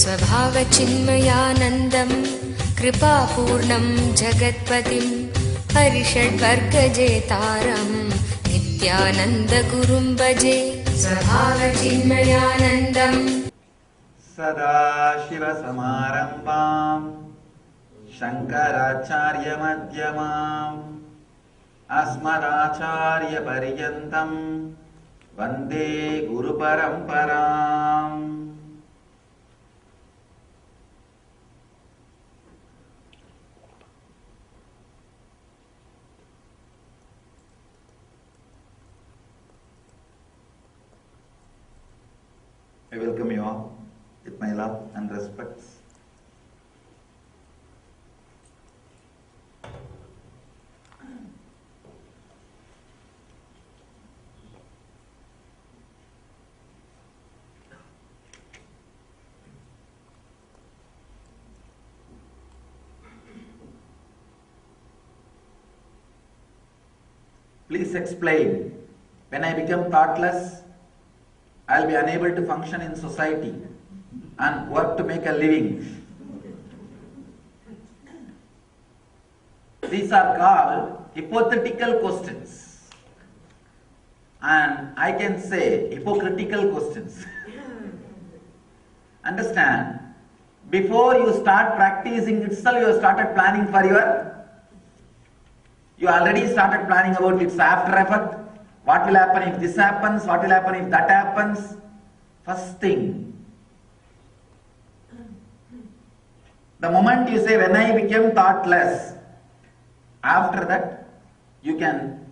स्वभावचिन्मयानन्दं कृपापूर्णं जगत्पतिं हरिषड्वर्गजेतारं नित्यानन्दगुरुं भजे। स्वभावचिन्मयानन्दं सदाशिवसमारम्भां शङ्कराचार्यमध्यमाम् अस्मदाचार्यपर्यन्तं वन्दे गुरुपरम्पराम्. I welcome you all with my love and respects. Please explain. When I become thoughtless, I'll be unable to function in society and work to make a living. These are called hypothetical questions, and I can say hypocritical questions. Understand? Before you start practicing itself, you have started planning for you already started planning about its after effect. What will happen if this happens? What will happen if that happens? First thing, the moment you say, when I became thoughtless, after that, you can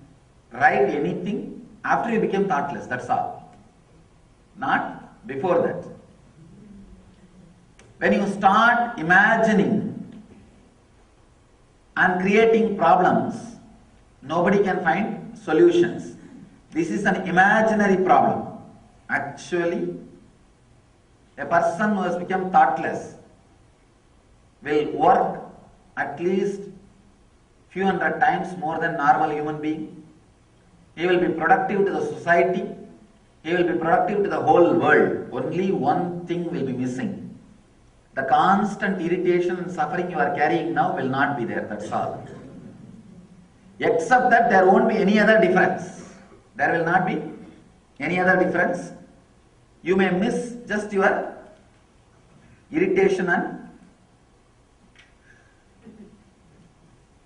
write anything after you became thoughtless, that's all. Not before that. When you start imagining and creating problems, nobody can find solutions. This is an imaginary problem. Actually, a person who has become thoughtless will work at least few hundred times more than normal human being. He will be productive to the society. He will be productive to the whole world. Only one thing will be missing. The constant irritation and suffering you are carrying now will not be there, that's all. Except that there won't be any other difference. There will not be any other difference. You may miss just your irritation and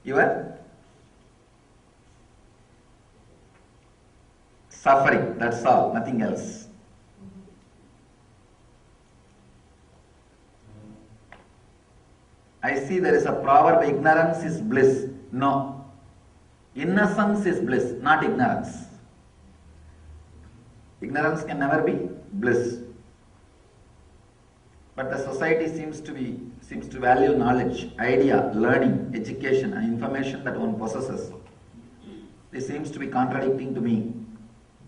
your suffering. That's all, nothing else. I see there is a proverb, ignorance is bliss. No. Innocence is bliss, not ignorance. Ignorance can never be bliss. But the society seems to value knowledge, idea, learning, education and information that one possesses. This seems to be contradicting to me.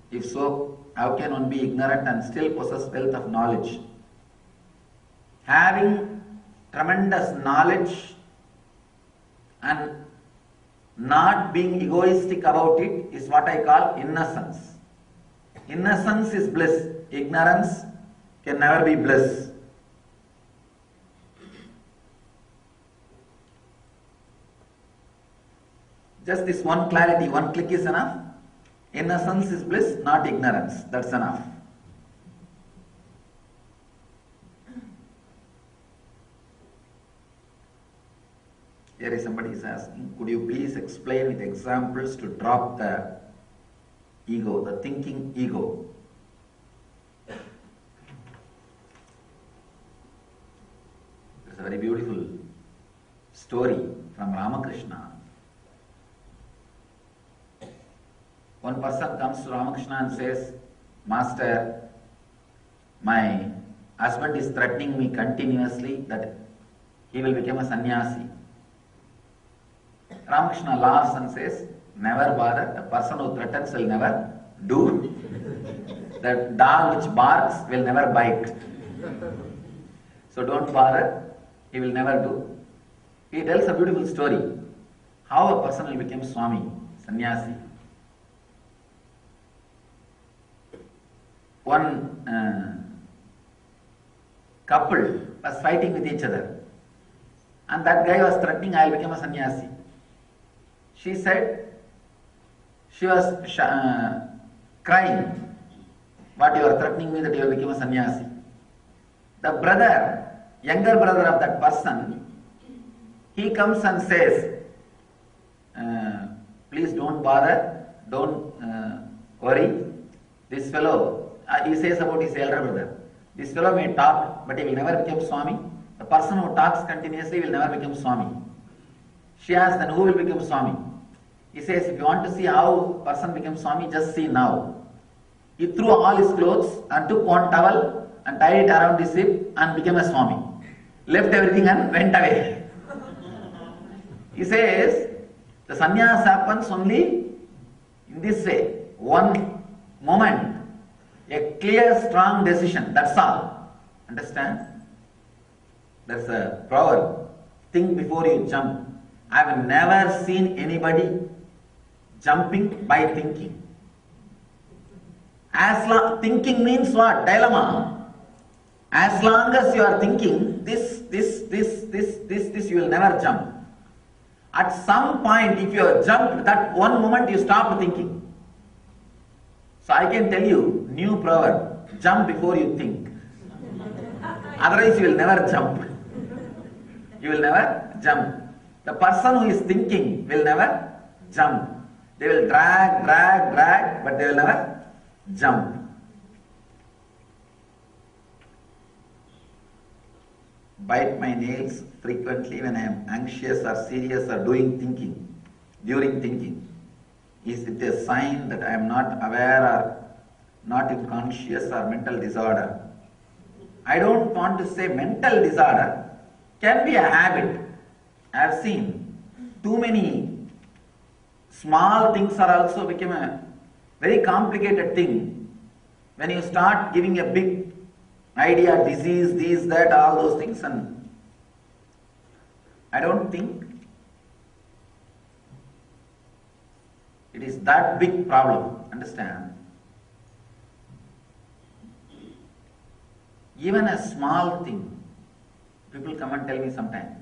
If so, how can one be ignorant and still possess wealth of knowledge? Having tremendous knowledge and not being egoistic about it is what I call innocence. Innocence is bliss. Ignorance can never be bliss. Just this one clarity, one click is enough. Innocence is bliss, not ignorance. That's enough. Here is somebody is asking, could you please explain with examples to drop the ego, the thinking ego? There's a very beautiful story from Ramakrishna. One person comes to Ramakrishna and says, Master, my husband is threatening me continuously that he will become a sannyasi. Ramakrishna laughs and says, never bother, the person who threatens will never do. The dog which barks will never bite. So don't bother, he will never do. He tells a beautiful story, how a person will become Swami, sannyasi. One couple was fighting with each other. And that guy was threatening, I will become a sannyasi. She said, she was crying, what you are threatening me that you will become a sannyasi. The brother, younger brother of that person, he comes and says, please don't bother, don't worry. This fellow, he says about his elder brother, this fellow may talk, but he will never become Swami. The person who talks continuously will never become Swami. She asks, then who will become Swami? He says, if you want to see how a person becomes Swami, just see now. He threw all his clothes and took one towel and tied it around his hip and became a Swami. Left everything and went away. He says, the sannyas happens only in this way. One moment, a clear, strong decision, that's all. Understand? That's a proverb. Think before you jump. I have never seen anybody jumping by thinking. Thinking means what? Dilemma. As long as you are thinking, this, you will never jump. At some point, if you have jumped, that one moment you stop thinking. So I can tell you, new proverb, jump before you think. Otherwise you will never jump. You will never jump. The person who is thinking will never jump. They will drag, but they will never jump. Bite my nails frequently when I am anxious or serious or during thinking. Is it a sign that I am not aware or not in conscious or mental disorder? I don't want to say mental disorder, can be a habit. I have seen too many small things are also become a very complicated thing. When you start giving a big idea, disease, this, that, all those things, and I don't think it is that big problem. Understand? Even a small thing, people come and tell me sometimes,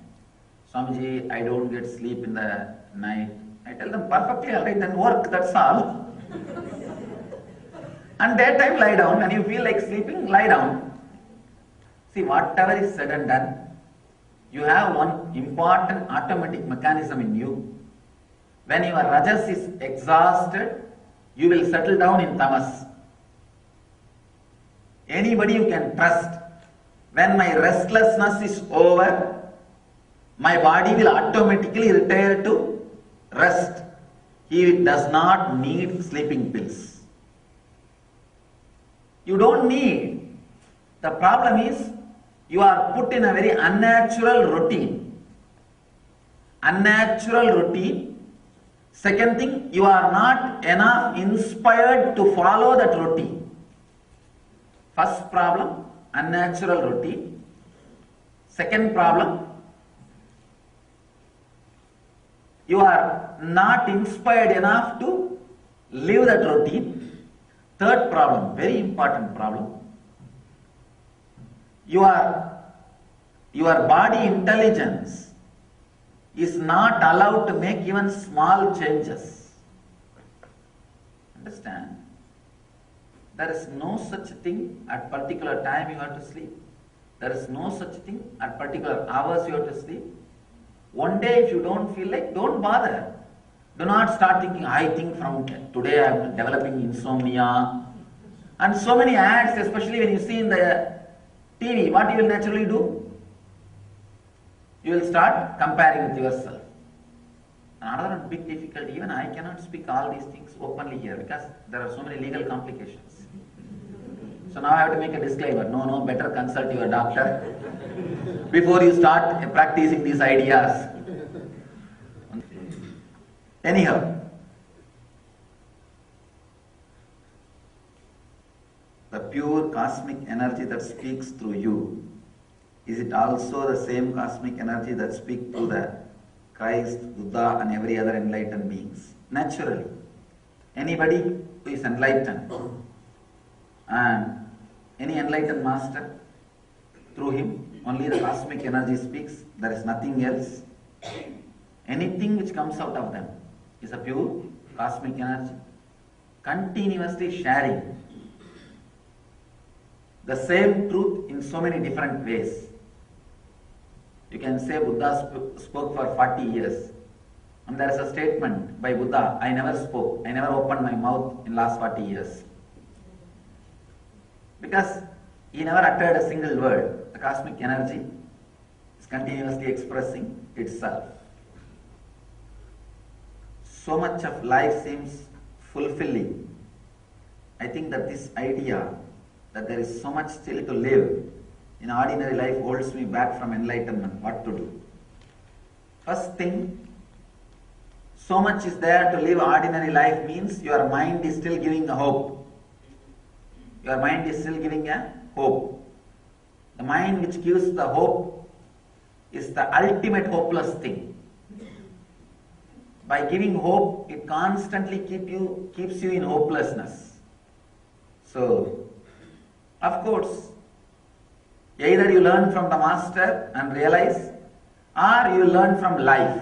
Swamiji, I don't get sleep in the night. I tell them, perfectly alright, then work, that's all. And daytime lie down, and you feel like sleeping, lie down. See, whatever is said and done, you have one important automatic mechanism in you. When your rajas is exhausted, you will settle down in tamas. Anybody you can trust. When my restlessness is over, my body will automatically retire to rest. He does not need sleeping pills. You don't need. The problem is, you are put in a very unnatural routine. Unnatural routine. Second thing, you are not enough inspired to follow that routine. First problem, unnatural routine. Second problem, you are not inspired enough to live that routine. Third problem, very important problem, your body intelligence is not allowed to make even small changes. Understand? There is no such thing at particular time you have to sleep. There is no such thing at particular hours you have to sleep. One day if you don't feel like, don't bother. Do not start thinking, I think from today I am developing insomnia. And so many ads, especially when you see in the TV, what you will naturally do? You will start comparing with yourself. Another big difficulty, even I cannot speak all these things openly here because there are so many legal complications. So now I have to make a disclaimer. No, better consult your doctor before you start practicing these ideas. Anyhow, the pure cosmic energy that speaks through you, is it also the same cosmic energy that speaks through the Christ, Buddha and every other enlightened beings? Naturally. Anybody who is enlightened and any enlightened master, through him. Only the cosmic energy speaks. There is nothing else. Anything which comes out of them is a pure cosmic energy. Continuously sharing the same truth in so many different ways. You can say Buddha spoke for 40 years. And there is a statement by Buddha, I never spoke, I never opened my mouth in last 40 years. Because he never uttered a single word. The cosmic energy is continuously expressing itself. So much of life seems fulfilling. I think that this idea that there is so much still to live in ordinary life holds me back from enlightenment. What to do? First thing, so much is there to live ordinary life means your mind is still giving a hope. Your mind is still giving a hope. The mind which gives the hope is the ultimate hopeless thing. By giving hope, it constantly keeps you in hopelessness. So, of course, either you learn from the master and realize, or you learn from life.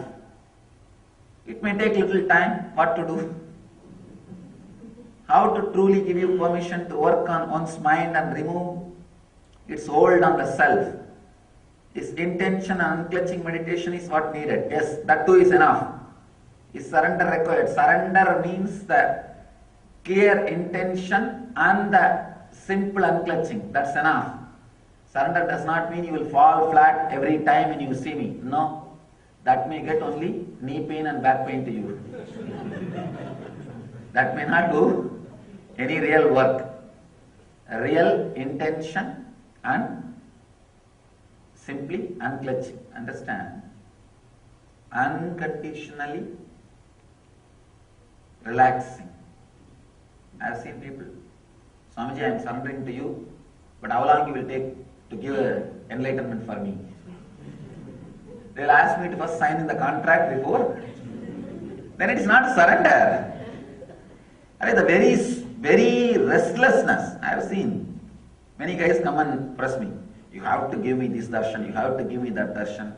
It may take little time. What to do? How to truly give you permission to work on one's mind and remove its hold on the self. This intention and unclutching meditation is what needed. Yes, that too is enough. Is surrender required? Surrender means the clear intention and the simple unclutching. That's enough. Surrender does not mean you will fall flat every time when you see me. No. That may get only knee pain and back pain to you. That may not do any real work. Real intention and simply unclutching. Understand? Unconditionally relaxing. I have seen people, Swamiji, I am surrendering to you, but how long you will take to give enlightenment for me? They will ask me to first sign in the contract before. Then it is not surrender. I mean, the very restlessness I have seen. Many guys come and press me. You have to give me this darshan, you have to give me that darshan.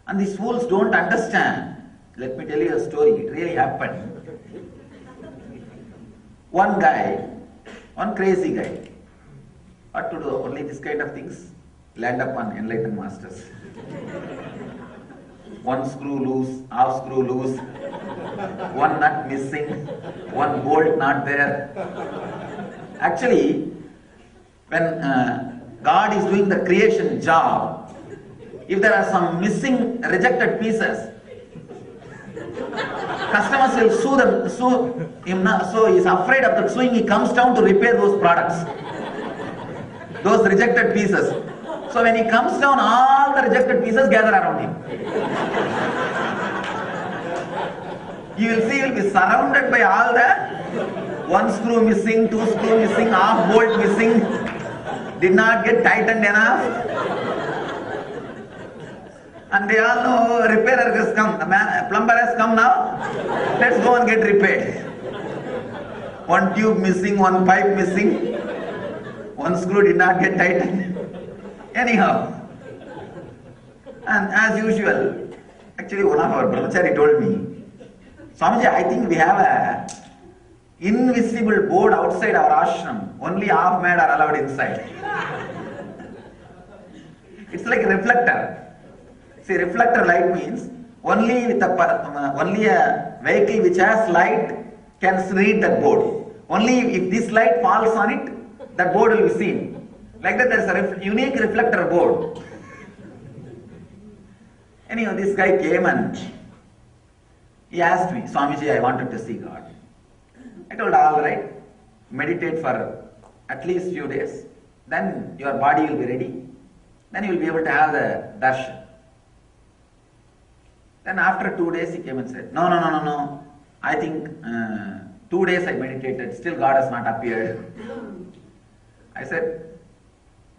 And these fools don't understand. Let me tell you a story. It really happened. One guy, one crazy guy, what to do? Only this kind of things land up on enlightened masters. One screw loose, half screw loose, one nut missing, one bolt not there. Actually, when God is doing the creation job, if there are some missing, rejected pieces, customers will sue him. So he is afraid of the suing. He comes down to repair those products, those rejected pieces. So when he comes down, all the rejected pieces gather around him. You will see he will be surrounded by all the one screw missing, two screw missing, half bolt missing, did not get tightened enough. And they all know repairer has come, the plumber has come now, let's go and get repaired. One tube missing, one pipe missing, one screw did not get tightened. Anyhow, and as usual, actually one of our brahmachari told me, Swamiji, I think we have a invisible board outside our ashram. Only half mad are allowed inside. It's like a reflector. See, reflector light means only a vehicle which has light can read that board. Only if this light falls on it, that board will be seen. Like that, there is a unique reflector board. Anyhow, this guy came and he asked me, Swamiji, I wanted to see God. I told, all right, meditate for at least few days, then your body will be ready, then you will be able to have the darshan. Then after 2 days he came and said, no, I think 2 days I meditated, still God has not appeared. I said,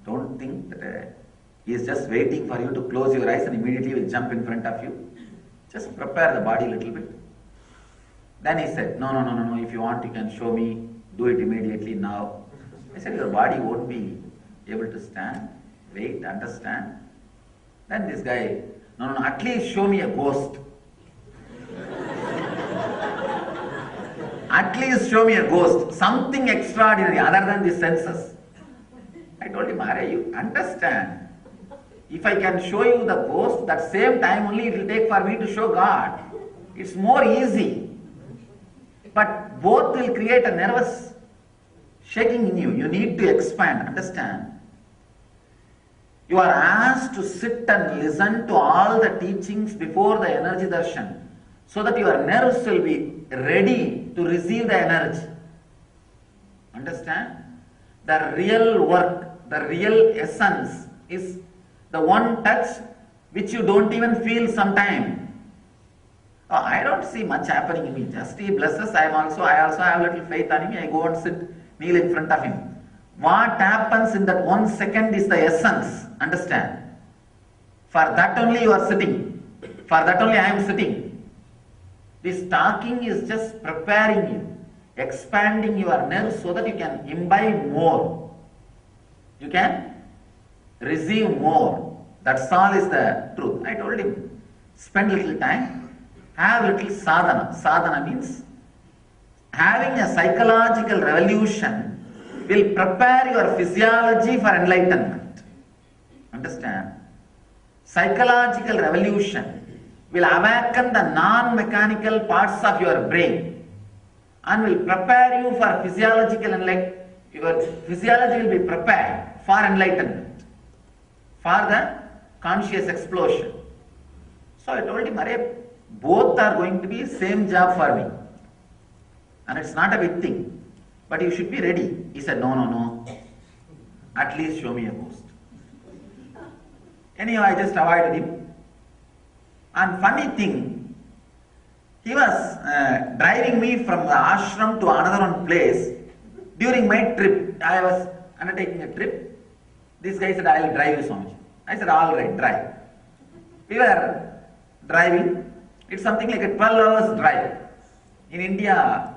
don't think that he is just waiting for you to close your eyes and immediately will jump in front of you. Just prepare the body a little bit. Then he said, no, if you want you can show me, do it immediately now. I said, your body won't be able to stand. wait, understand. Then this guy, no, at least show me a ghost. At least show me a ghost, something extraordinary other than the senses. I told him, Arey, you understand. If I can show you the ghost, that same time only it will take for me to show God. It's more easy. But both will create a nervous shaking in you. You need to expand, understand. You are asked to sit and listen to all the teachings before the energy darshan, so that your nerves will be ready to receive the energy. Understand? The real work, the real essence is the one touch which you don't even feel sometime. Oh, I don't see much happening in me. Just he blesses, I also have little faith on him. I go and sit, kneel in front of him. What happens in that 1 second is the essence. Understand? For that only you are sitting. For that only I am sitting. This talking is just preparing you, expanding your nerves so that you can imbibe more. You can receive more. That's all is the truth. I told him, spend little time, have little sadhana. Sadhana means having a psychological revolution will prepare your physiology for enlightenment. Understand? Psychological revolution will awaken the non-mechanical parts of your brain and will prepare you for physiological enlightenment. Your physiology will be prepared for enlightenment, for the conscious explosion. So I told him, Arey, both are going to be same job for me. And it's not a big thing. But you should be ready. He said, no. At least show me a ghost. Anyhow, I just avoided him. And funny thing, he was driving me from the ashram to another one place. During my trip, I was undertaking a trip. This guy said, I will drive you, Swamiji. I said, all right, drive. We were driving. It's something like a 12 hours drive. In India,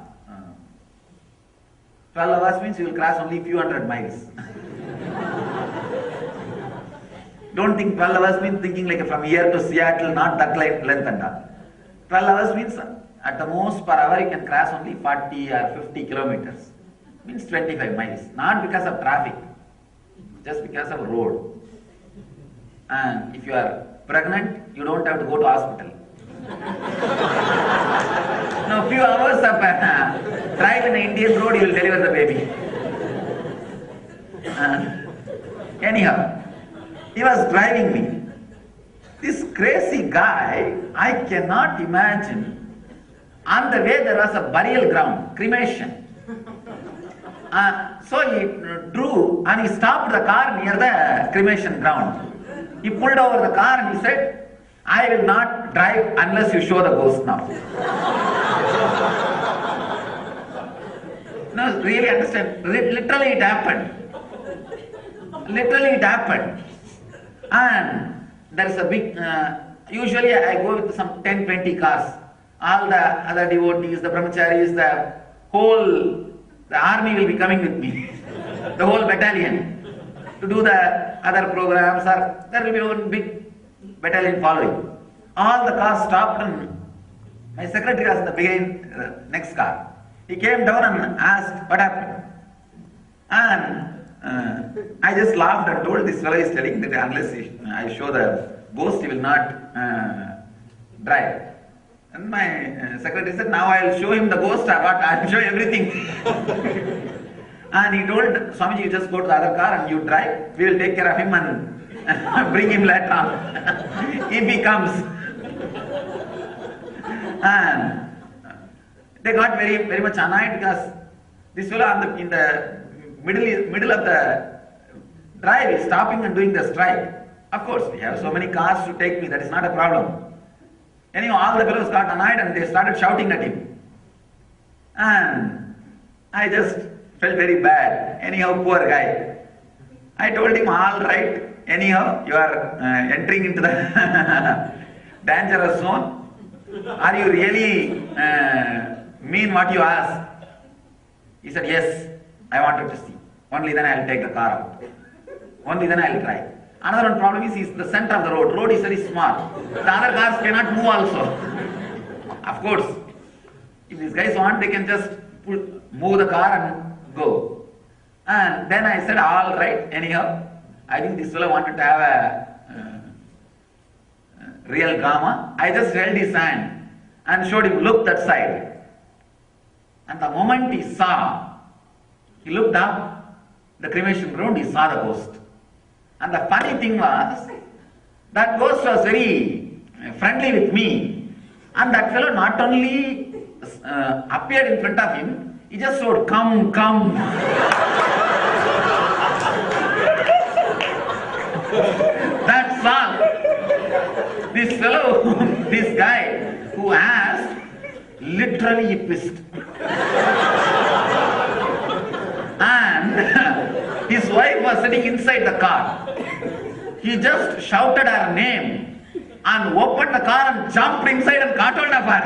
12 hours means you will cross only few hundred miles. Don't think 12 hours means thinking like from here to Seattle, not that length and all. 12 hours means at the most per hour you can cross only 40 or 50 kilometers. Means 25 miles. Not because of traffic, just because of road. And if you are pregnant, you don't have to go to hospital. No, few hours of drive in the Indian road, you will deliver the baby. Anyhow, he was driving me. This crazy guy, I cannot imagine. On the way there was a burial ground, cremation. So he drew and he stopped the car near the cremation ground. He pulled over the car and he said, I will not drive unless you show the ghost now. No, really understand. Literally it happened. Literally it happened. And there is a big, usually I go with some 10-20 cars. All the other devotees, the brahmacharis, the army will be coming with me. The whole battalion. To do the other programs, or there will be one big battalion following. All the cars stopped and my secretary was in the beginning, next car. He came down and asked what happened. And I just laughed and told this fellow is telling that unless I show the ghost, he will not drive. And my secretary said, now I will show him the ghost, or what? I will show everything. And he told Swamiji, you just go to the other car and you drive. We will take care of him and bring him later on if he comes. And they got very, very much annoyed because this fellow in the middle of the drive is stopping and doing the strike. Of course, we have so many cars to take me, that is not a problem. Anyhow, all the fellows got annoyed and they started shouting at him. And I just felt very bad. Anyhow, poor guy. I told him, all right, anyhow, you are entering into the dangerous zone. Are you really mean what you ask? He said, yes, I wanted to see. Only then I will take the car out. Only then I will drive. Another one problem is he's in the center of the road. Road is very small. The other cars cannot move also. Of course, if these guys want, they can just move the car and go. And then I said, all right, anyhow, I think this fellow wanted to have a real drama. I just held his hand and showed him, look that side. And the moment he saw, he looked up the cremation ground, he saw the ghost. And the funny thing was, that ghost was very friendly with me. And that fellow not only appeared in front of him, he just showed, come, come. That's all. This fellow, this guy who asked, literally he pissed. And his wife was sitting inside the car. He just shouted her name and opened the car and jumped inside and caught hold of her.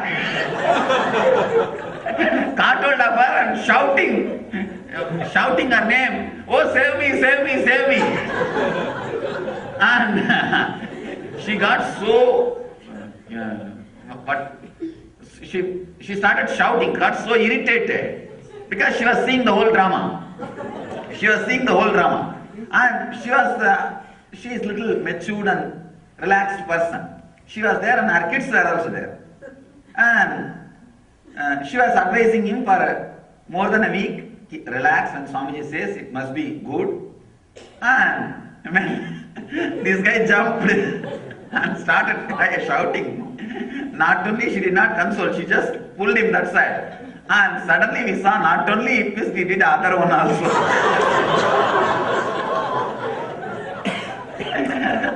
Caught hold of her and shouting her name, oh save me, save me, save me. And she got so, but she started shouting, got so irritated because she was seeing the whole drama. She was seeing the whole drama. And she is little matured and relaxed person. She was there and her kids were also there. And she was advising him for more than a week, relax, and Swamiji says it must be good. And when this guy jumped and started shouting, not only she did not console, she just pulled him that side. And suddenly we saw not only he pissed, he did the other one also.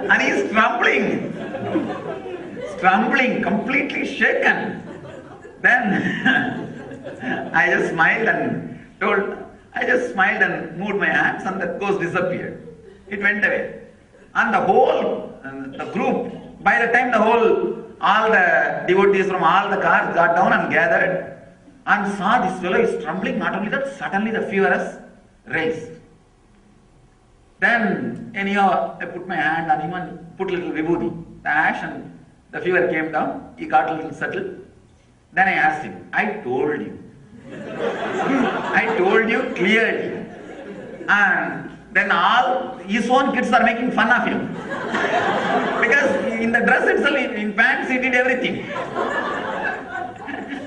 And he is trembling, completely shaken. Then I just smiled and moved my hands, and the ghost disappeared. It went away. And the group, by the time all the devotees from all the cars got down and gathered and saw this fellow is trembling, not only that, suddenly the fever has raised. Then anyhow, I put my hand on him and put a little vibhuti, the ash, and the fever came down. He got a little settled. Then I asked him, I told you. I told you clearly. And then all his own kids are making fun of him. Because in the dress itself, in pants, he did everything.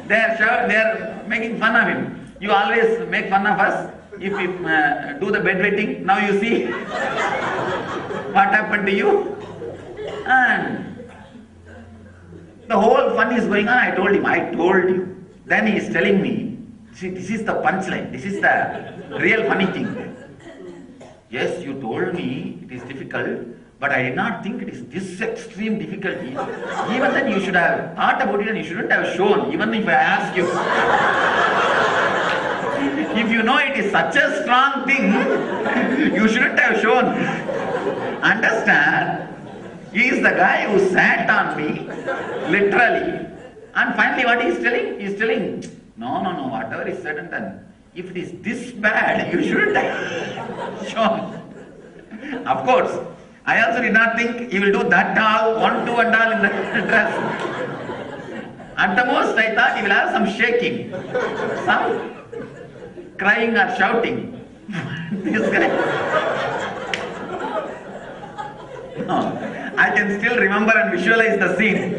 They are making fun of him. You always make fun of us if we do the bedwetting. Now you see what happened to you. And the whole fun is going on. I told him, I told you. Then he is telling me, see, this is the punchline. This is the real funny thing. Yes, you told me it is difficult, but I did not think it is this extreme difficulty. Even then you should have thought about it and you shouldn't have shown, even if I asked you. If you know it is such a strong thing, you shouldn't have shown. Understand? He is the guy who sat on me, literally. And finally what he is telling? He is telling, no, whatever is said and done. If it is this bad, you shouldn't have shown. Of course, I also did not think he will do that all, 1, 2 and all in the dress. At the most, I thought he will have some shaking, some crying or shouting. This guy. No, I can still remember and visualize the scene.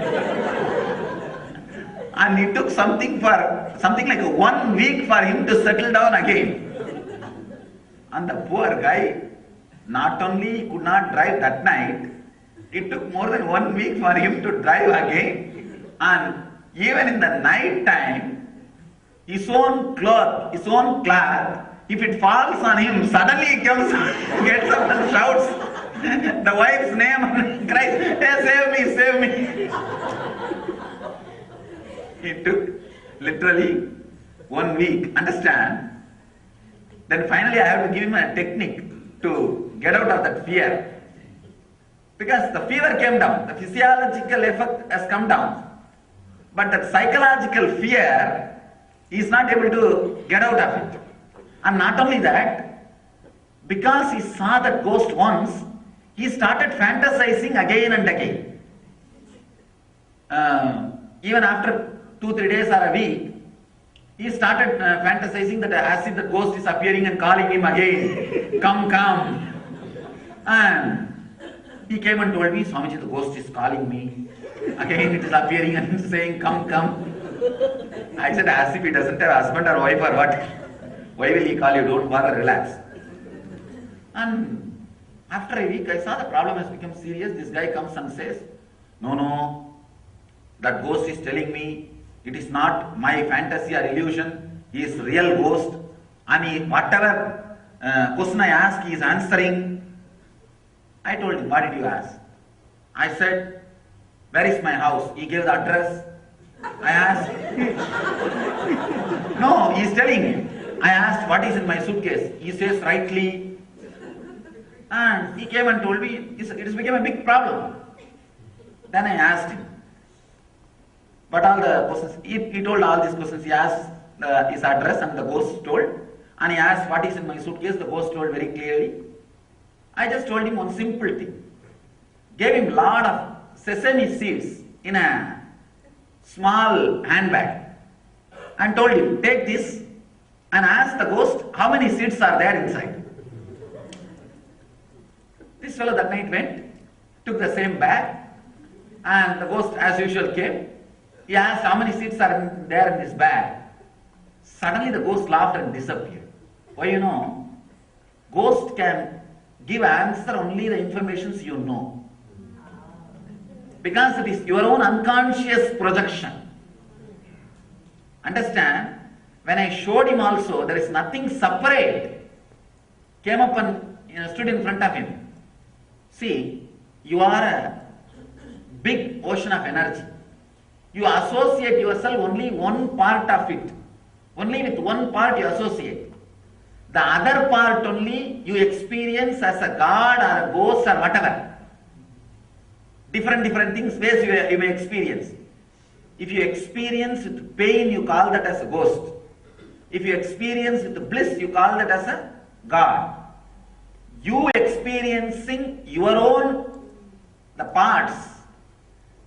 And it took something like 1 week for him to settle down again. And the poor guy, not only could not drive that night, it took more than 1 week for him to drive again. And even in the night time, his own cloth, if it falls on him, suddenly he comes, gets up and shouts the wife's name and cries, hey, save me, save me. It took literally 1 week, understand? Then finally I have to give him a technique to get out of that fear. Because the fever came down, the physiological effect has come down. But that psychological fear, he is not able to get out of it. And not only that, because he saw that ghost once, he started fantasizing again and again. Even after 2-3 days or a week, he started fantasizing that as if the ghost is appearing and calling him again, come, come. And he came and told me, Swamiji, the ghost is calling me. Again it is appearing and saying, come, come. I said, as if he doesn't have husband or wife or what. Why will he call you? Don't bother, relax. And after a week, I saw the problem has become serious. This guy comes and says, no, that ghost is telling me it is not my fantasy or illusion. He is real ghost. And whatever question I ask, he is answering. I told him, what did you ask? I said, where is my house? He gave the address. I asked, no, he is telling me. I asked, what is in my suitcase? He says, rightly. And he came and told me, it has become a big problem. Then I asked him, what all the questions? He told all these questions. He asked his address and the ghost told. And he asked, what is in my suitcase? The ghost told very clearly. I just told him one simple thing. Gave him lot of sesame seeds in a small handbag. And told him, take this and ask the ghost how many seeds are there inside. This fellow that night went, took the same bag, and the ghost as usual came. He asked how many seeds are there in this bag. Suddenly the ghost laughed and disappeared. Why, you know, ghost can give answer only the informations you know. Because it is your own unconscious projection. Understand? When I showed him also, there is nothing separate. Came up and stood in front of him. See, you are a big ocean of energy. You associate yourself only one part of it. Only with one part you associate. The other part only you experience as a god or a ghost or whatever. Different things, ways you may experience. If you experience with pain, you call that as a ghost. If you experience with bliss, you call that as a god. You experiencing your own, the parts,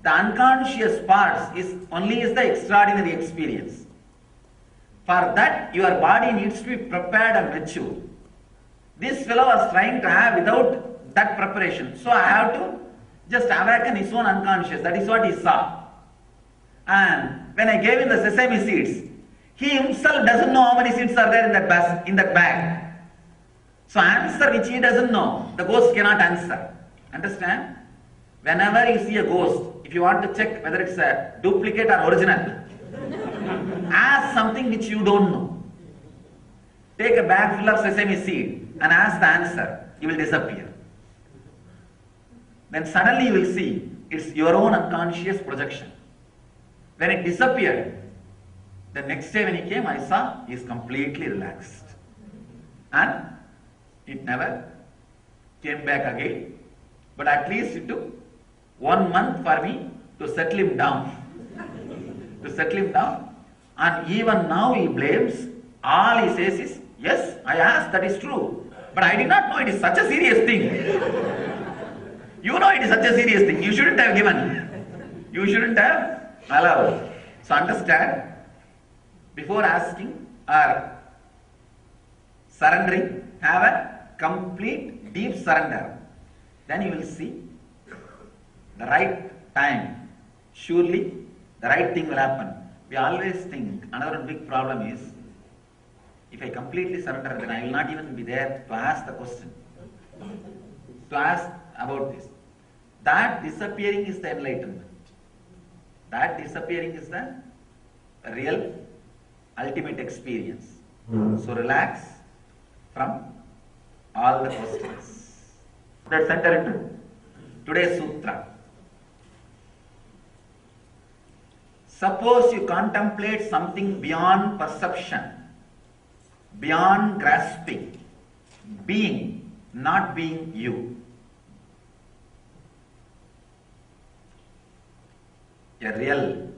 the unconscious parts is the extraordinary experience. For that, your body needs to be prepared and mature. This fellow was trying to have without that preparation. So I have to just awaken his own unconscious. That is what he saw. And when I gave him the sesame seeds, he himself doesn't know how many seeds are there in that bag. So answer which he doesn't know, the ghost cannot answer. Understand? Whenever you see a ghost, if you want to check whether it's a duplicate or original, ask something which you don't know. Take a bag full of sesame seed and ask the answer. He will disappear. Then suddenly you will see it's your own unconscious projection. When it disappeared, the next day when he came, I saw he is completely relaxed. And it never came back again. But at least it took 1 month for me to settle him down. And even now he blames. All he says is, yes, I asked, that is true. But I did not know it is such a serious thing. You know it is such a serious thing. You shouldn't have given. You shouldn't have allowed. So understand, before asking or surrendering, have a complete deep surrender. Then you will see the right time. Surely the right thing will happen. We always think another big problem is, if I completely surrender, then I will not even be there to ask the question, to ask about this. That disappearing is the enlightenment. That disappearing is the real ultimate experience. So relax from all the questions. Let's enter into today's sutra. Suppose you contemplate something beyond perception, beyond grasping, being, not being you. A real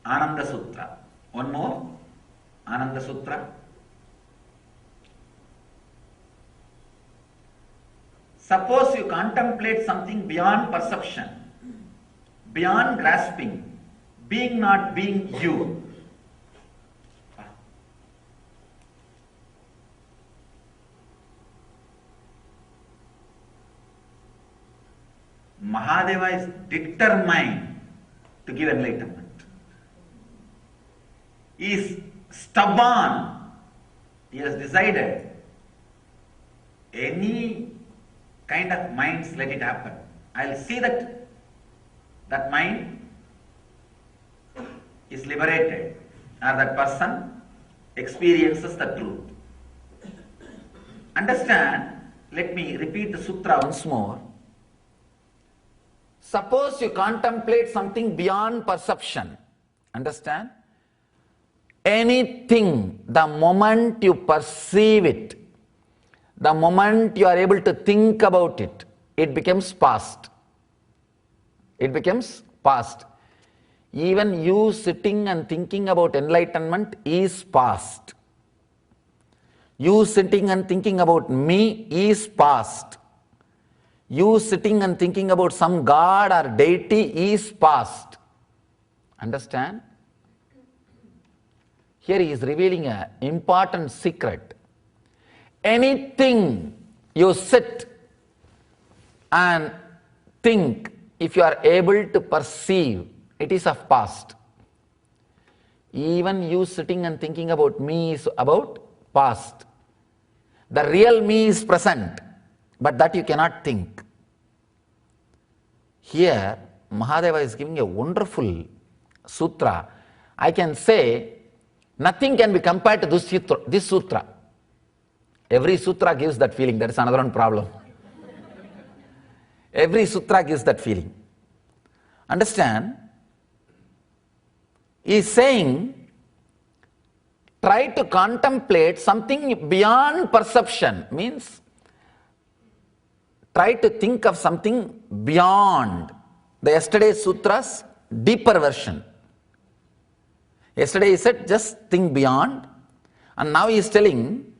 Ananda Sutra. One more Ananda Sutra. Suppose you contemplate something beyond perception, beyond grasping, being not being you. Mahadeva is determined to give enlightenment. He is stubborn. He has decided any kind of minds, let it happen. I'll see that that mind is liberated or that person experiences the truth. Understand, let me repeat the sutra once more. Suppose you contemplate something beyond perception. Understand? Anything, the moment you perceive it, the moment you are able to think about it, it becomes past. It becomes past. Even you sitting and thinking about enlightenment is past. You sitting and thinking about me is past. You sitting and thinking about some god or deity is past. Understand? Here he is revealing an important secret. Anything you sit and think, if you are able to perceive, it is of past. Even you sitting and thinking about me is about past. The real me is present, but that you cannot think. Here, Mahadeva is giving a wonderful sutra. I can say, nothing can be compared to this sutra. Every sutra gives that feeling. That is another one problem. Every sutra gives that feeling. Understand? He is saying, try to contemplate something beyond perception. Means, try to think of something beyond. The yesterday's sutra's deeper version. Yesterday he said, just think beyond. And now he is telling,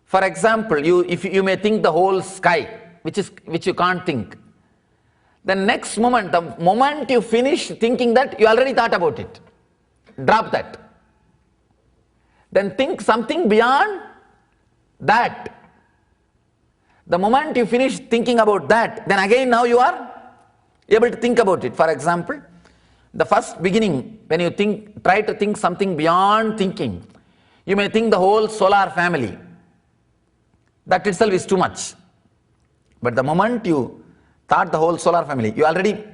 for example, if you may think the whole sky, which you can't think. The next moment, the moment you finish thinking that, you already thought about it. Drop that. Then think something beyond that. The moment you finish thinking about that, then again now you are able to think about it. For example, the first beginning, when you try to think something beyond thinking, you may think the whole solar family. That itself is too much. But the moment you thought the whole solar family, you already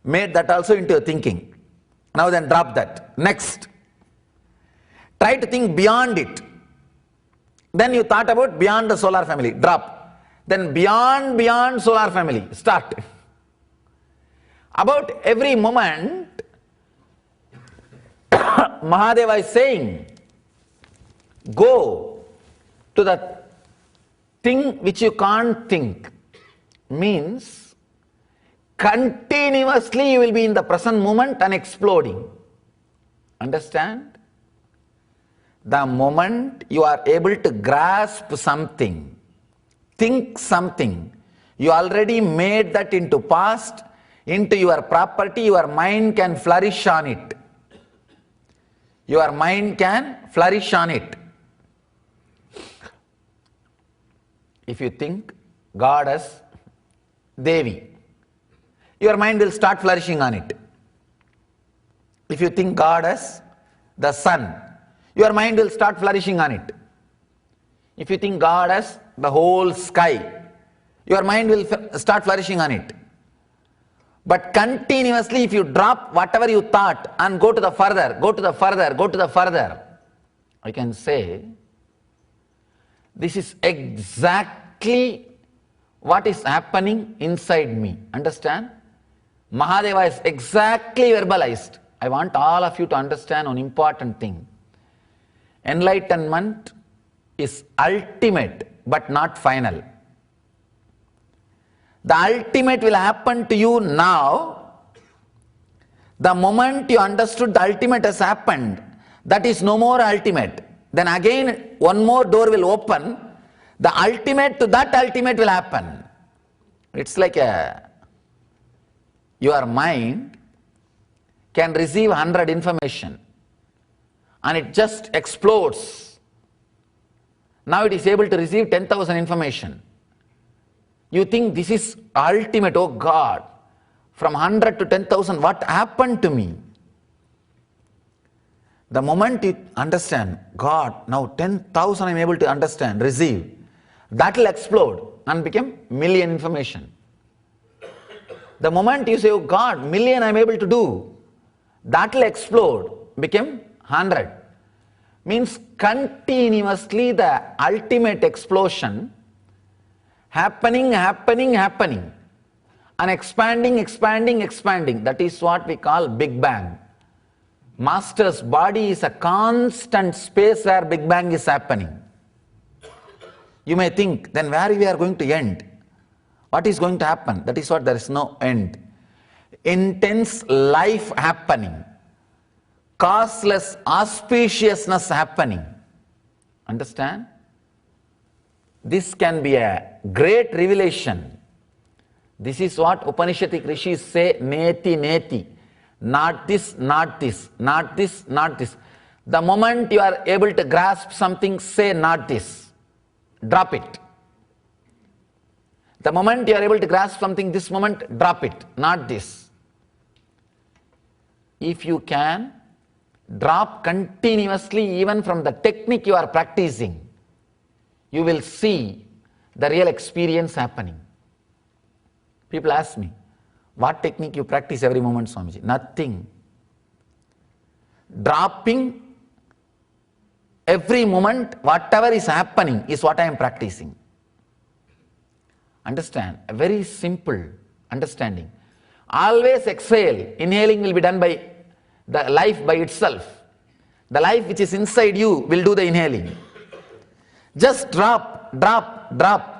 made that also into a thinking. Now then drop that. Next. Try to think beyond it. Then you thought about beyond the solar family. Drop. Then beyond solar family. Start. About every moment, Mahadeva is saying, go to the thing which you can't think. Means, continuously you will be in the present moment and exploding. Understand? The moment you are able to grasp something, think something, you already made that into past, into your property, your mind can flourish on it. Your mind can flourish on it. If you think God as Devi, your mind will start flourishing on it. If you think God as the sun, your mind will start flourishing on it. If you think God as the whole sky, your mind will start flourishing on it. But continuously if you drop whatever you thought and go to the further, I can say, this is exactly what is happening inside me. Understand? Mahadeva is exactly verbalized. I want all of you to understand one important thing. Enlightenment is ultimate but not final. The ultimate will happen to you now. The moment you understood the ultimate has happened, that is no more ultimate. Then again one more door will open. The ultimate to that ultimate will happen. It's like your mind can receive 100 information and it just explodes. Now it is able to receive 10,000 information. You think this is ultimate, oh God, from 100 to 10,000, what happened to me? The moment you understand, God, now 10,000 I am able to understand, receive, that will explode and become million information. The moment you say, oh God, million I am able to do, that will explode, become 100. Means continuously the ultimate explosion happening, and expanding. That is what we call Big Bang. Master's body is a constant space where Big Bang is happening. You may think, then where we are going to end? What is going to happen? That is what, there is no end. Intense life happening. Causeless auspiciousness happening. Understand? This can be a great revelation. This is what Upanishadic rishis say, neti, neti. Not this, not this, not this, not this. The moment you are able to grasp something, say not this. Drop it. The moment you are able to grasp something, this moment, drop it. Not this. If you can drop continuously even from the technique you are practicing, you will see the real experience happening. People ask me, what technique you practice every moment, Swamiji? Nothing. Dropping every moment, whatever is happening is what I am practicing. Understand? A very simple understanding. Always exhale. Inhaling will be done by the life by itself. The life which is inside you will do the inhaling. Just drop, drop, drop.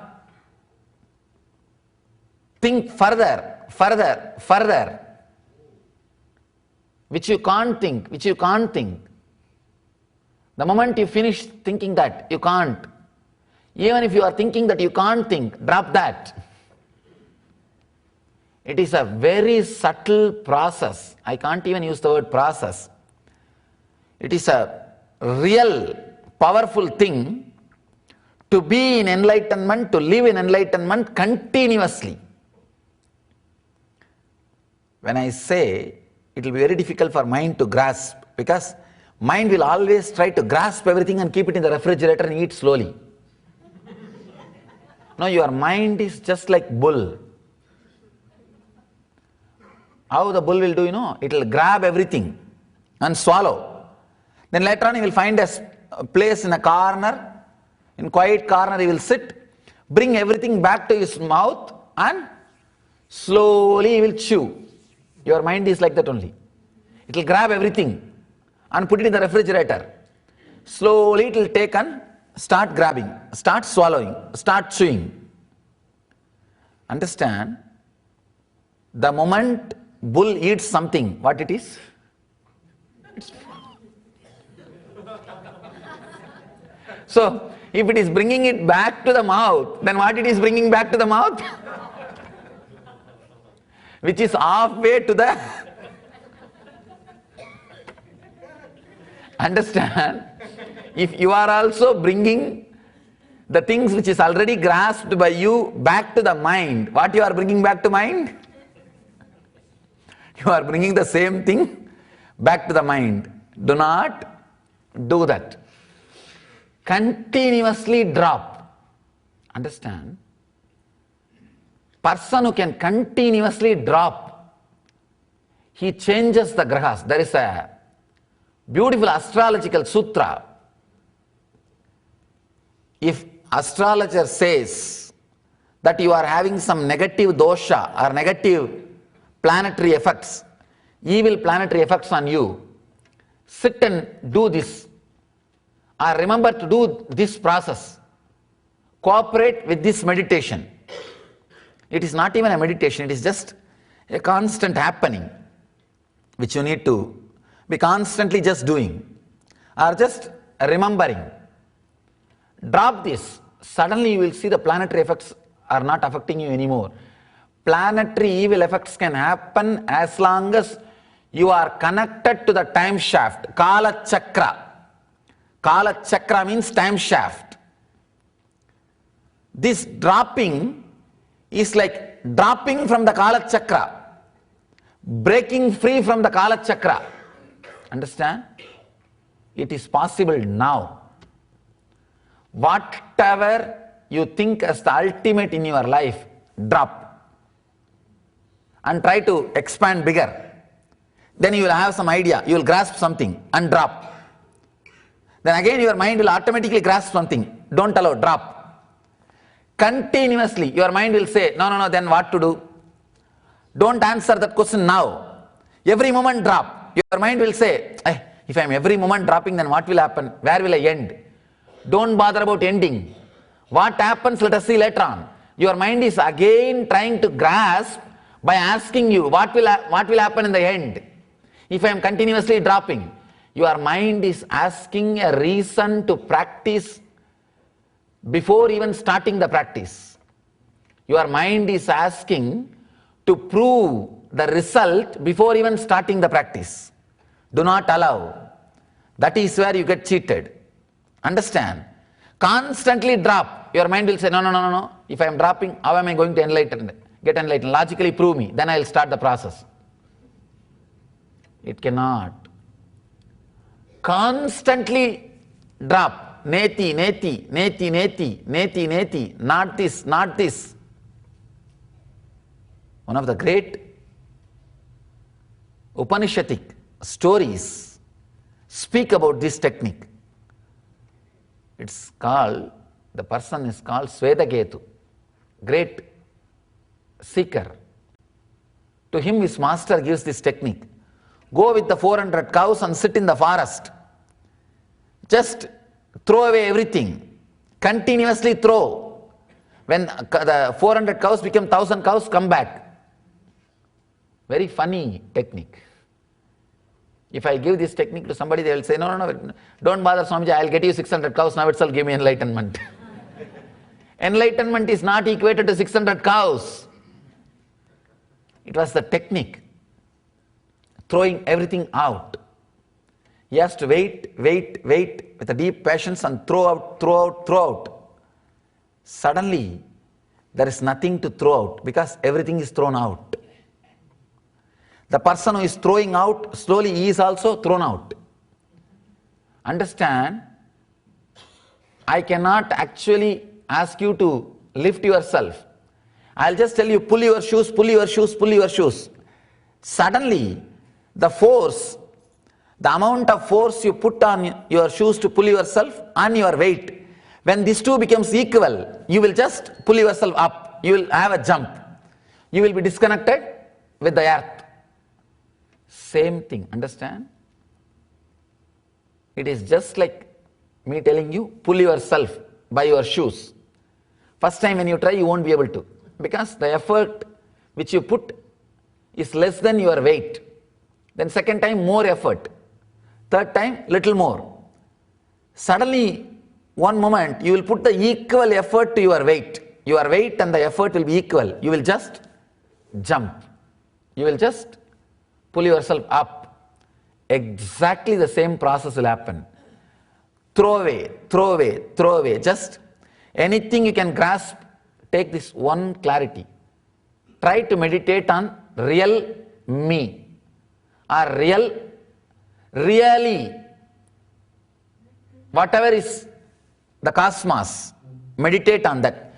Think further, further, further. Which you can't think, which you can't think. The moment you finish thinking that, you can't. Even if you are thinking that you can't think, drop that. It is a very subtle process. I can't even use the word process. It is a real powerful thing to be in enlightenment, to live in enlightenment continuously. When I say, it will be very difficult for mind to grasp, because mind will always try to grasp everything and keep it in the refrigerator and eat slowly. No, your mind is just like bull. How the bull will do, it will grab everything and swallow. Then later on he will find a place in a corner, in quiet corner he will sit, bring everything back to his mouth and slowly he will chew. Your mind is like that only. It will grab everything and put it in the refrigerator. Slowly it will take and start grabbing, start swallowing, start chewing. Understand? The moment bull eats something, what it is? So, if it is bringing it back to the mouth, then what it is bringing back to the mouth? Which is halfway to the... Understand? If you are also bringing the things which is already grasped by you back to the mind, what you are bringing back to mind? You are bringing the same thing back to the mind. Do not do that. Continuously drop. Understand? Person who can continuously drop, he changes the grahas. There is a beautiful astrological sutra. If astrologer says that you are having some negative dosha or negative planetary effects, evil planetary effects on you, sit and do this, or remember to do this process. Cooperate with this meditation. It is not even a meditation, it is just a constant happening, which you need to be constantly just doing, or just remembering. Drop this. Suddenly you will see the planetary effects are not affecting you anymore. planetary evil effects can happen as long as you are connected to the time shaft, Kala Chakra. Kala Chakra means time shaft. This dropping is like dropping from the Kala Chakra, breaking free from the Kala Chakra. Understand? It is possible now. Whatever you think as the ultimate in your life, drop. And try to expand bigger. Then you will have some idea, you will grasp something and drop. Then again your mind will automatically grasp something, don't allow, drop. Continuously your mind will say, no, then what to do? Don't answer that question now. Every moment drop. Your mind will say, if I am every moment dropping, then what will happen? Where will I end? Don't bother about ending. What happens, let us see later on. Your mind is again trying to grasp by asking you, what will happen in the end? If I am continuously dropping, your mind is asking a reason to practice before even starting the practice. Your mind is asking to prove the result before even starting the practice. Do not allow. That is where you get cheated. Understand? Constantly drop. Your mind will say, no. If I am dropping, how am I going to get enlightened? Logically prove me. Then I will start the process. It cannot. Constantly drop. Neti. Not this. One of the great Upanishadic stories speak about this technique. The person is called Swetaketu, great seeker. To him his master gives this technique. Go with the 400 cows and sit in the forest. Just throw away everything. Continuously throw. When the 400 cows become 1000 cows, come back. Very funny technique. If I give this technique to somebody, they will say, no, don't bother Swamiji, I will get you 600 cows, now itself give me enlightenment. Enlightenment is not equated to 600 cows. It was the technique. Throwing everything out. He has to wait with a deep patience and throw out. Suddenly, there is nothing to throw out because everything is thrown out. The person who is throwing out, slowly he is also thrown out. Understand? I cannot actually ask you to lift yourself. I'll just tell you, pull your shoes. Suddenly, the force, the amount of force you put on your shoes to pull yourself and your weight, when these two becomes equal, you will just pull yourself up. You will have a jump. You will be disconnected with the earth. Same thing, understand? It is just like me telling you, pull yourself by your shoes. First time when you try, you won't be able to, because the effort which you put is less than your weight. Then second time, more effort. Third time, little more. Suddenly, one moment, you will put the equal effort to your weight. Your weight and the effort will be equal. You will just jump. You will just pull yourself up. Exactly the same process will happen. Throw away. Just anything you can grasp, take this one clarity. Try to meditate on real me. Or really, whatever is the cosmos, meditate on that.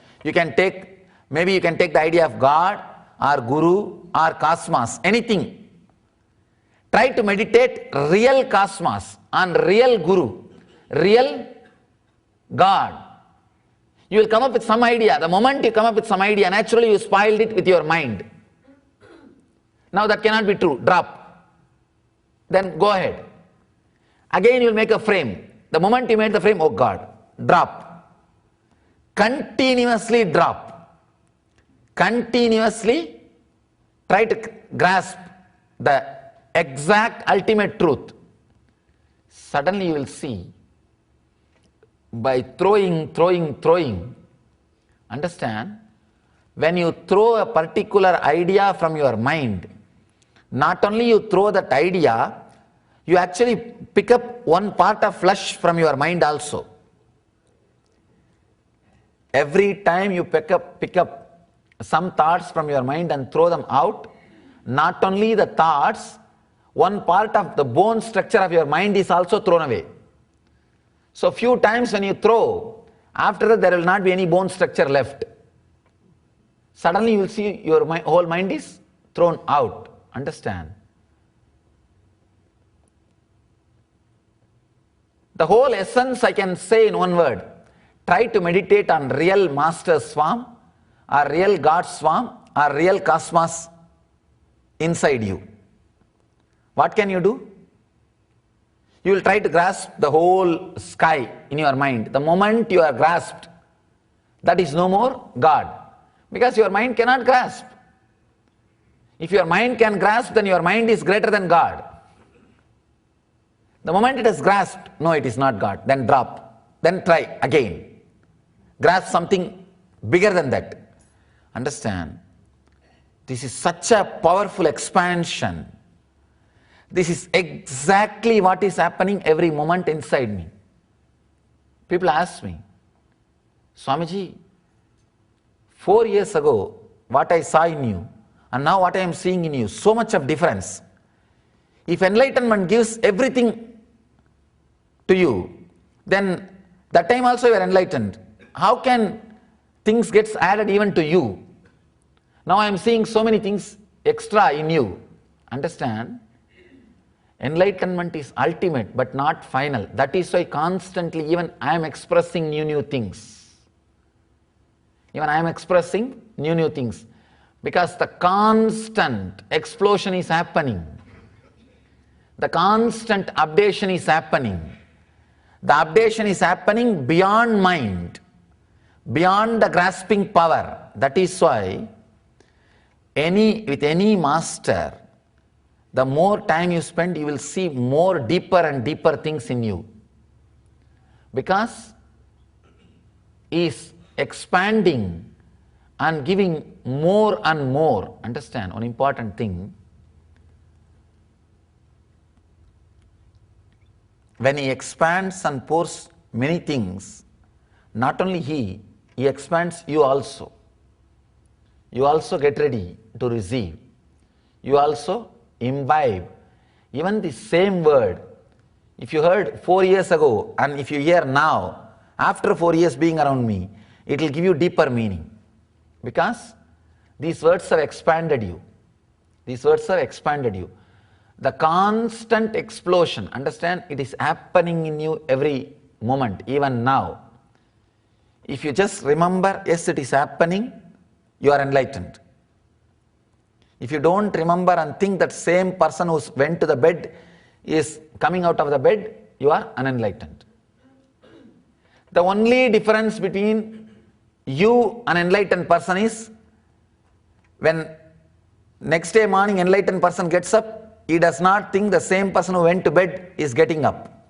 Maybe you can take the idea of God or Guru or cosmos, anything. Try to meditate real cosmos on real Guru, real God. You will come up with some idea. The moment you come up with some idea, naturally you spoiled it with your mind. Now that cannot be true. Drop. Then go ahead. Again you will make a frame. The moment you made the frame, oh God, drop. Continuously drop. Continuously try to grasp the exact ultimate truth. Suddenly you will see, by throwing, understand, when you throw a particular idea from your mind, not only you throw that idea, you actually pick up one part of flesh from your mind also. Every time you pick up some thoughts from your mind and throw them out, not only the thoughts, one part of the bone structure of your mind is also thrown away. So few times when you throw, after that there will not be any bone structure left. Suddenly you will see your whole mind is thrown out. Understand? The whole essence I can say in one word. Try to meditate on real Master Swarm, or real God Swarm, or real cosmos inside you. What can you do? You will try to grasp the whole sky in your mind. The moment you are grasped, that is no more God. Because your mind cannot grasp. If your mind can grasp, then your mind is greater than God. The moment it is grasped, no, it is not God. Then drop. Then try again. Grasp something bigger than that. Understand? This is such a powerful expansion. This is exactly what is happening every moment inside me. People ask me, Swamiji, 4 years ago, what I saw in you, and now what I am seeing in you, so much of difference. If enlightenment gives everything to you, then that time also you are enlightened. How can things get added even to you? Now I am seeing so many things extra in you. Understand? Enlightenment is ultimate but not final. That is why constantly even I am expressing new things. Even I am expressing new things. Because the constant explosion is happening. The constant updation is happening. The updation is happening beyond mind, beyond the grasping power. That is why with any master, the more time you spend, you will see more deeper and deeper things in you. Because he is expanding and giving more and more. Understand one important thing. When he expands and pours many things, not only he expands you also. You also get ready to receive. You also imbibe. Even the same word, if you heard 4 years ago and if you hear now, after 4 years being around me, it will give you deeper meaning. Because these words have expanded you. These words have expanded you. The constant explosion, understand, it is happening in you every moment, even now. If you just remember, yes, it is happening, you are enlightened. If you don't remember and think that same person who went to the bed is coming out of the bed, you are unenlightened. The only difference between you and enlightened person is when next day morning enlightened person gets up, he does not think the same person who went to bed is getting up.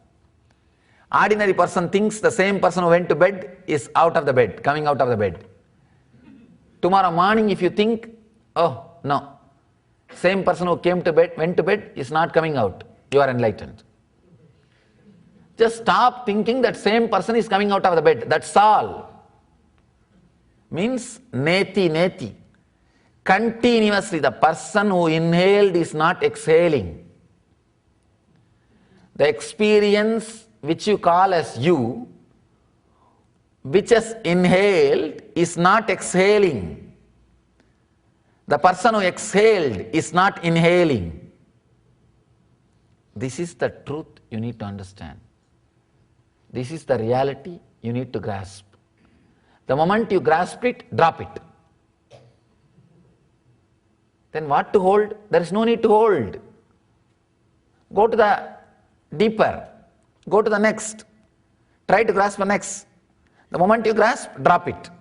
Ordinary person thinks the same person who went to bed is out of the bed, coming out of the bed. Tomorrow morning if you think, oh no, same person who went to bed is not coming out, you are enlightened. Just stop thinking that same person is coming out of the bed, that's all. Means neti. Continuously, the person who inhaled is not exhaling. The experience which you call as you, which has inhaled, is not exhaling. The person who exhaled is not inhaling. This is the truth you need to understand. This is the reality you need to grasp. The moment you grasp it, drop it. Then what to hold? There is no need to hold. Go to the deeper. Go to the next. Try to grasp the next. The moment you grasp, drop it.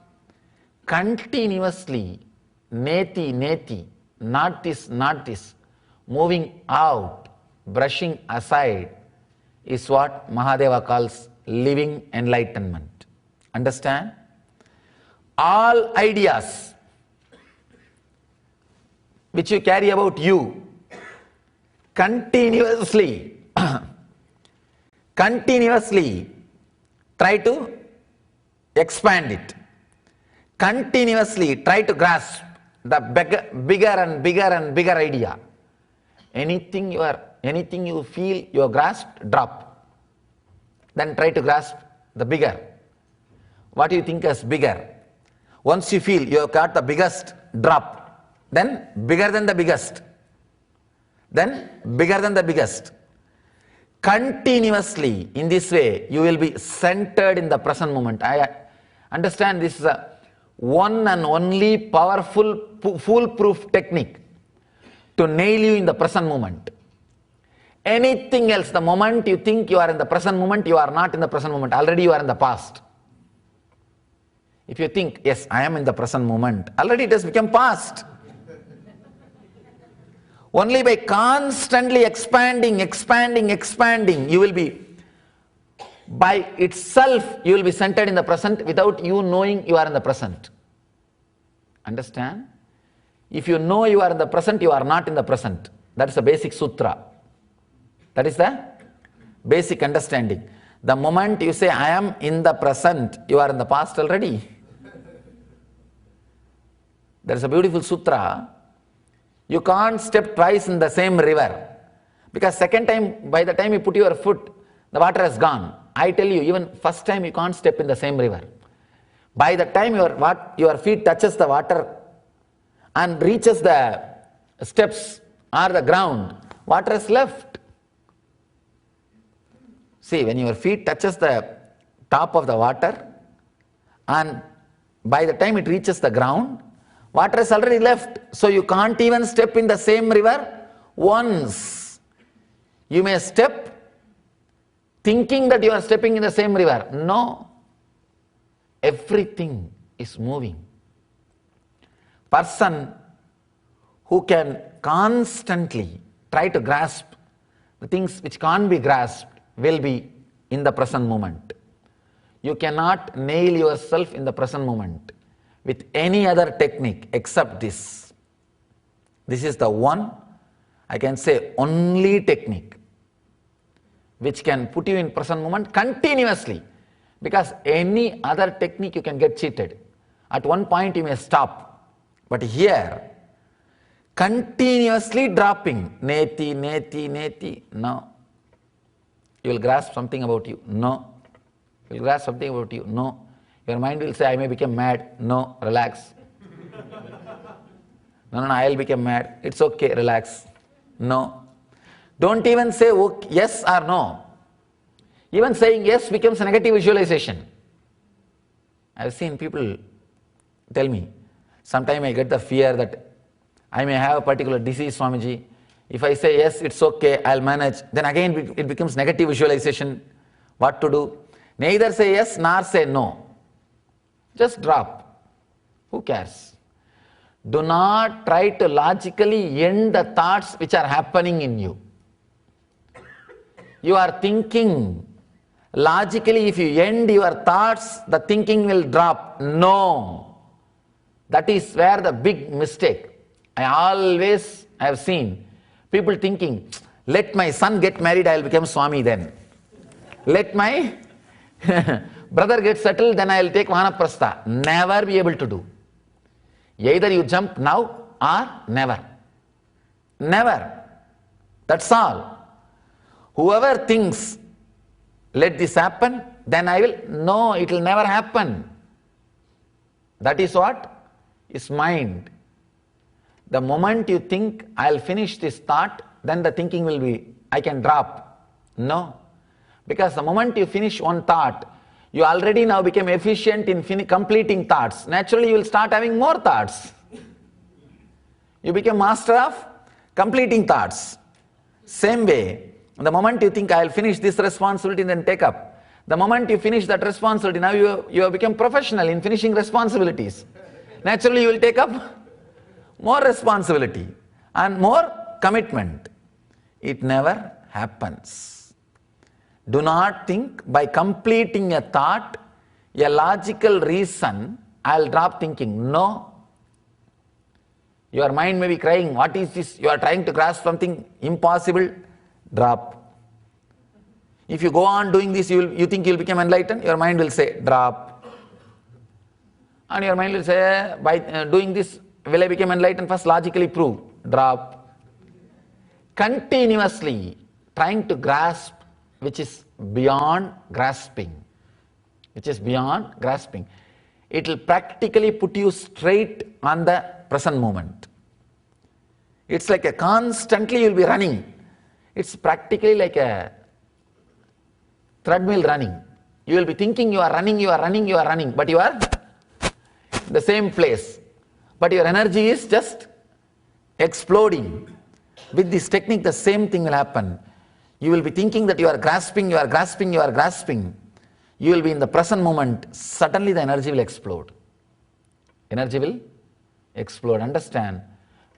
Continuously, neti, not this, moving out, brushing aside, is what Mahadeva calls living enlightenment. Understand? All ideas, which you carry about you, continuously try to expand it. Continuously try to grasp the bigger and bigger idea. Anything you feel you have grasped, drop. Then try to grasp the bigger. What do you think as bigger? Once you feel you have got the biggest, drop. Then bigger than the biggest. Then bigger than the biggest. Continuously, in this way, you will be centered in the present moment. I understand this is a one and only powerful, foolproof technique to nail you in the present moment. Anything else, the moment you think you are in the present moment, you are not in the present moment. Already you are in the past. If you think, yes, I am in the present moment, already it has become past. Only by constantly expanding, you will be, by itself, you will be centered in the present without you knowing you are in the present. Understand? If you know you are in the present, you are not in the present. That is the basic sutra. That is the basic understanding. The moment you say, I am in the present, you are in the past already. There is a beautiful sutra. You can't step twice in the same river. Because second time, by the time you put your foot, the water has gone. I tell you, even first time you can't step in the same river. By the time your feet touches the water and reaches the steps or the ground, water is left. See, when your feet touches the top of the water and by the time it reaches the ground, water is already left. So you can't even step in the same river once. You may step thinking that you are stepping in the same river. No. Everything is moving. Person who can constantly try to grasp the things which can't be grasped will be in the present moment. You cannot nail yourself in the present moment with any other technique except this. This is the one, I can say, only technique which can put you in present moment continuously, because any other technique you can get cheated. At one point you may stop, but here continuously dropping, neti, no. You will grasp something about you, no. You will grasp something about you, no. Your mind will say, I may become mad, no, relax. No, I'll become mad, it's okay, relax, no. Don't even say okay, yes or no. Even saying yes becomes a negative visualization. I've seen people tell me, sometimes I get the fear that I may have a particular disease, Swamiji. If I say yes, it's okay, I'll manage, then again it becomes negative visualization. What to do? Neither say yes nor say no. Just drop. Who cares? Do not try to logically end the thoughts which are happening in you. You are thinking. Logically, if you end your thoughts, the thinking will drop. No. That is where the big mistake. I have seen people thinking, let my son get married, I will become Swami then. Let my brother get settled, then I will take Vanaprastha. Never be able to do. Either you jump now or never. Never. That's all. Whoever thinks, let this happen, then I will, no, it will never happen. That is what is mind. The moment you think, I'll finish this thought, then the thinking will be, I can drop. No. Because the moment you finish one thought, you already now become efficient in completing thoughts. Naturally, you will start having more thoughts. You become master of completing thoughts. Same way, the moment you think, I'll finish this responsibility, then take up. The moment you finish that responsibility, now you have become professional in finishing responsibilities. Naturally, you will take up more responsibility and more commitment. It never happens. Do not think by completing a thought, a logical reason, I'll drop thinking. No. Your mind may be crying, what is this? You are trying to grasp something impossible, drop. If you go on doing this, you think you'll become enlightened, your mind will say, drop. And your mind will say, by doing this, will I become enlightened? First logically prove, drop. Continuously trying to grasp which is beyond grasping. Which is beyond grasping. It will practically put you straight on the present moment. It's like a constantly you'll be running. It's practically like a treadmill running. You will be thinking you are running, but you are the same place. But your energy is just exploding. With this technique, the same thing will happen. You will be thinking that you are grasping. You will be in the present moment. Suddenly the energy will explode. Energy will explode. Understand?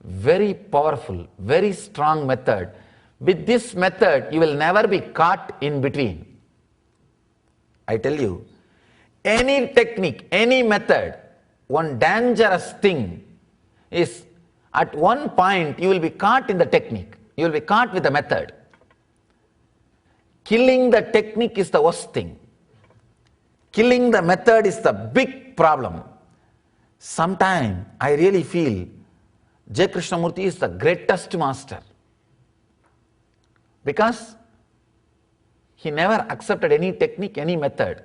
Very powerful, very strong method. With this method, you will never be caught in between. I tell you, any technique, any method, one dangerous thing is at one point you will be caught in the technique. You will be caught with the method. Killing the technique is the worst thing. Killing the method is the big problem. Sometimes I really feel J. Krishnamurti is the greatest master. Because he never accepted any technique, any method.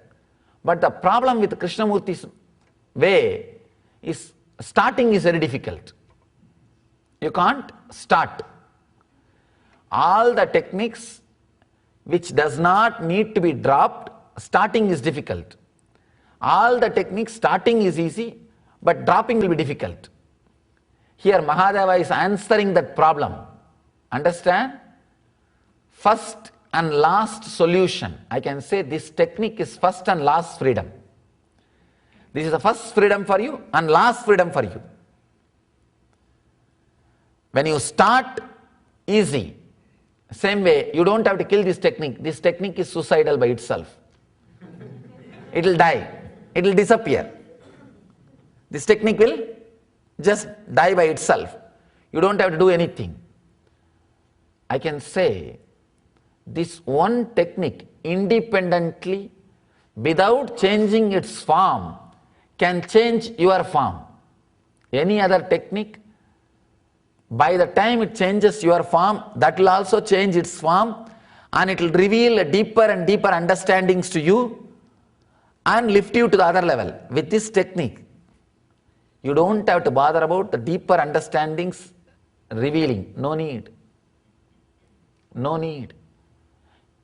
But the problem with Krishnamurti's way is starting is very difficult. You can't start. All the techniques which does not need to be dropped, starting is difficult. All the techniques, starting is easy, but dropping will be difficult. Here Mahadeva is answering that problem. Understand? First and last solution. I can say this technique is first and last freedom. This is the first freedom for you and last freedom for you. When you start, easy. Same way, you don't have to kill this technique. This technique is suicidal by itself. It will die. It will disappear. This technique will just die by itself. You don't have to do anything. I can say this one technique independently, without changing its form, can change your form. Any other technique, by the time it changes your form, that will also change its form, and it will reveal a deeper and deeper understandings to you and lift you to the other level. With this technique, you don't have to bother about the deeper understandings revealing. No need. No need.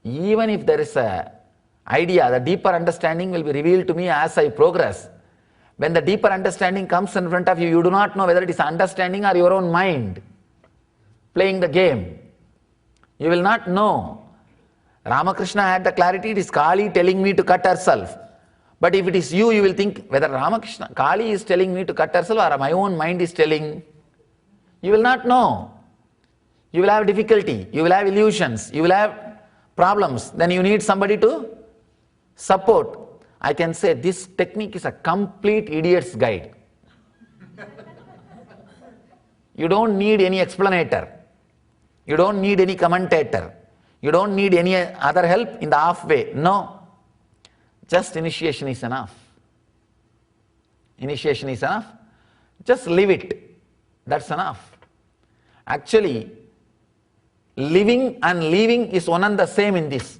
Even if there is a idea, the deeper understanding will be revealed to me as I progress. When the deeper understanding comes in front of you, you do not know whether it is understanding or your own mind playing the game. You will not know. Ramakrishna had the clarity, it is Kali telling me to cut herself. But if it is you, you will think whether Kali is telling me to cut herself or my own mind is telling. You will not know. You will have difficulty, you will have illusions, you will have problems. Then you need somebody to support. I can say this technique is a complete idiot's guide. You don't need any explanator. You don't need any commentator. You don't need any other help in the halfway. No. Just initiation is enough. Initiation is enough. Just live it. That's enough. Actually, living and leaving is one and the same in this.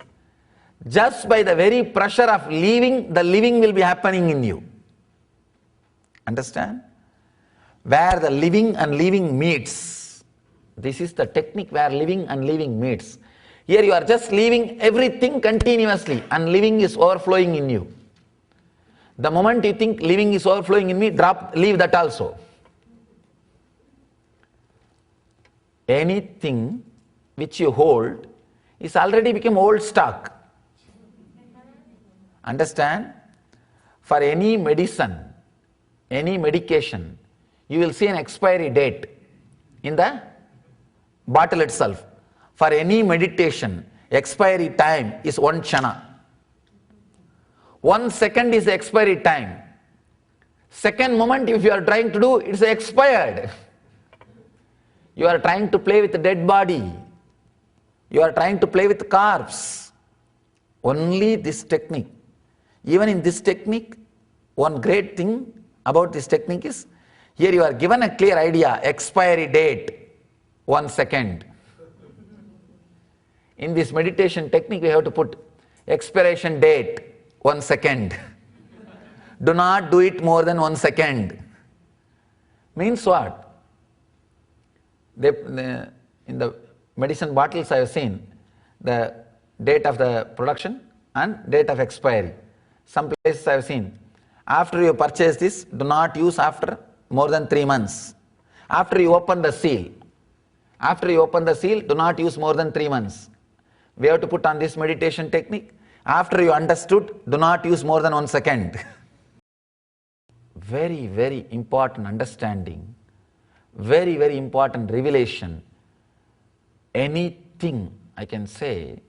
Just by the very pressure of leaving, the living will be happening in you. Understand? Where the living and leaving meets. This is the technique where living and leaving meets. Here you are just leaving everything continuously and living is overflowing in you. The moment you think living is overflowing in me, leave that also. Anything which you hold is already become old stock. Understand? For any medicine, any medication, you will see an expiry date in the bottle itself. For any meditation, expiry time is 1 kshana. 1 second is the expiry time. Second moment, if you are trying to do, it's expired. You are trying to play with the dead body. You are trying to play with carbs. Only this technique. Even in this technique, one great thing about this technique is, here you are given a clear idea, expiry date, 1 second. In this meditation technique, we have to put expiration date, 1 second. Do not do it more than 1 second. Means what? In the medicine bottles I have seen the date of the production and date of expiry. Some places I have seen, after you purchase this, do not use after more than 3 months. After you open the seal, do not use more than 3 months. We have to put on this meditation technique. After you understood, do not use more than 1 second. Very, very important understanding. Very, very important revelation. Anything, I can say,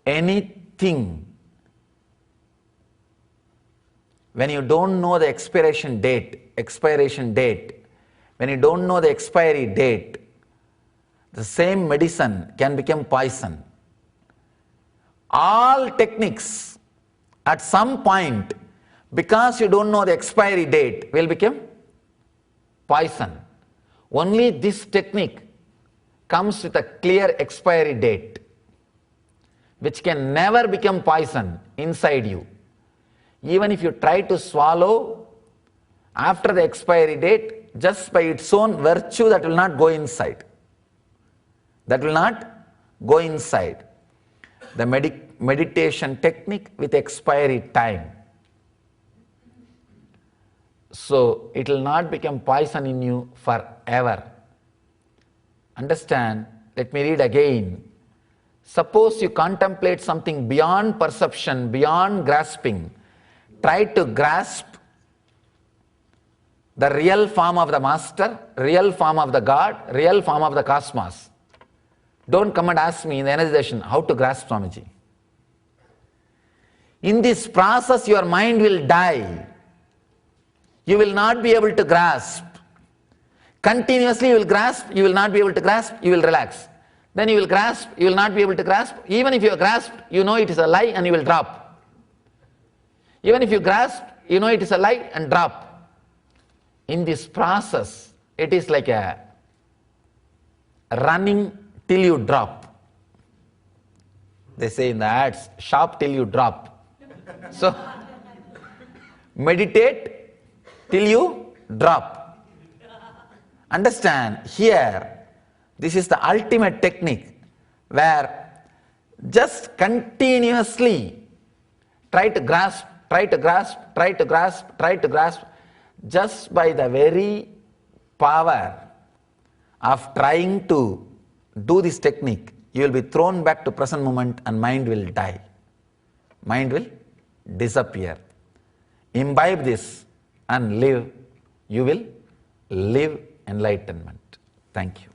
anything, when you don't know the expiration date, when you don't know the expiry date, the same medicine can become poison. All techniques, at some point, because you don't know the expiry date, will become poison. Only this technique comes with a clear expiry date, which can never become poison inside you. Even if you try to swallow after the expiry date, just by its own virtue, that will not go inside. That will not go inside. The meditation technique with expiry time. So it will not become poison in you forever. Understand? Let me read again. Suppose you contemplate something beyond perception, beyond grasping. Try to grasp the real form of the Master, real form of the God, real form of the cosmos. Don't come and ask me in the energization how to grasp Swamiji. In this process, your mind will die. You will not be able to grasp. Continuously you will grasp, you will not be able to grasp, you will relax. Then you will grasp, you will not be able to grasp. Even if you have grasped, you know it is a lie and you will drop. Even if you grasp, you know it is a lie and drop. In this process, it is like a running till you drop. They say in the ads, shop till you drop. So, meditate till you drop. Understand, here, this is the ultimate technique where just continuously try to grasp, just by the very power of trying to do this technique, you will be thrown back to present moment and mind will die. Mind will disappear. Imbibe this and live. You will live enlightenment. Thank you.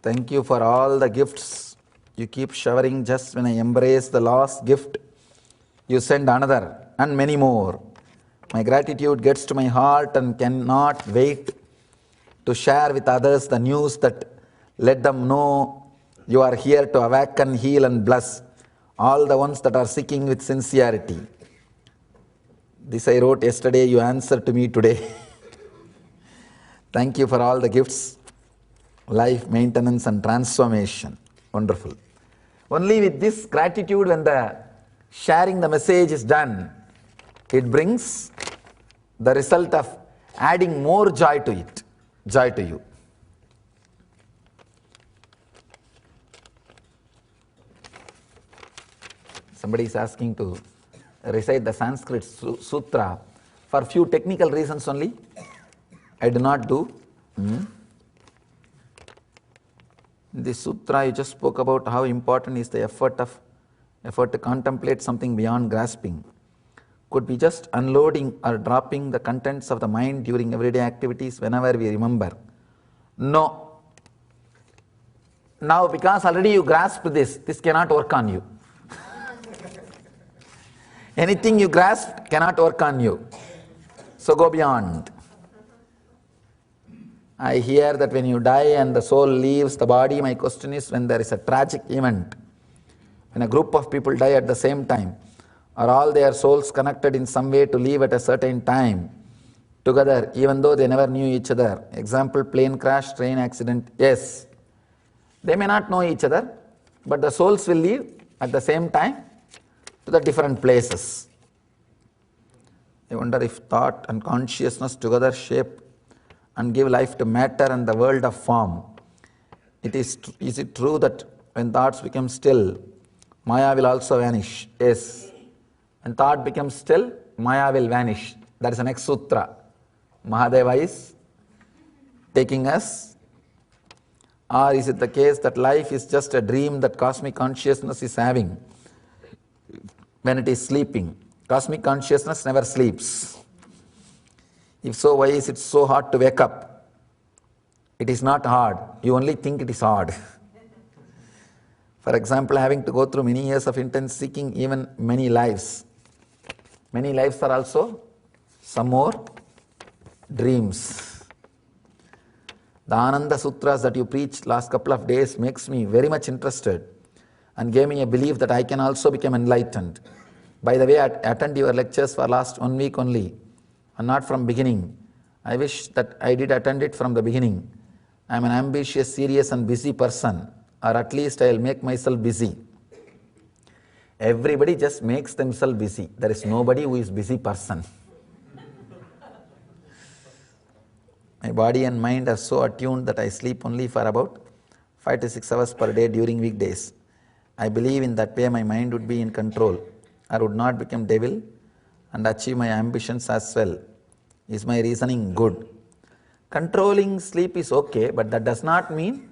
Thank you for all the gifts you keep showering. Just when I embrace the last gift, you send another and many more. My gratitude gets to my heart and cannot wait to share with others the news that let them know you are here to awaken, heal and bless all the ones that are seeking with sincerity. This I wrote yesterday, you answered to me today. Thank you for all the gifts. Life, maintenance and transformation. Wonderful. Only with this gratitude, when the sharing the message is done, it brings the result of adding more joy to it, joy to you. Somebody is asking to recite the Sanskrit sutra for few technical reasons only. I do not do. This sutra you just spoke about how important is the effort to contemplate something beyond grasping. Could be just unloading or dropping the contents of the mind during everyday activities whenever we remember. No. Now because already you grasp this cannot work on you. Anything you grasp cannot work on you. So go beyond. I hear that when you die and the soul leaves the body, my question is, when there is a tragic event, when a group of people die at the same time, are all their souls connected in some way to leave at a certain time together, even though they never knew each other? Example, plane crash, train accident. Yes, they may not know each other, but the souls will leave at the same time to the different places. I wonder if thought and consciousness together shape and give life to matter and the world of form. Is it true that when thoughts become still, Maya will also vanish? Yes. When thought becomes still, Maya will vanish. That is the next sutra. Mahadeva is taking us. Or is it the case that life is just a dream that cosmic consciousness is having when it is sleeping? Cosmic consciousness never sleeps. If so, why is it so hard to wake up? It is not hard. You only think it is hard. For example, having to go through many years of intense seeking, even many lives. Many lives are also some more dreams. The Ananda Sutras that you preached last couple of days makes me very much interested and gave me a belief that I can also become enlightened. By the way, I attend your lectures for last 1 week only, and not from beginning. I wish that I did attend it from the beginning. I am an ambitious, serious and busy person, or at least I will make myself busy. Everybody just makes themselves busy. There is nobody who is busy person. My body and mind are so attuned that I sleep only for about 5 to 6 hours per day during weekdays. I believe in that way my mind would be in control. I would not become devil and achieve my ambitions as well. Is my reasoning good? Controlling sleep is okay, but that does not mean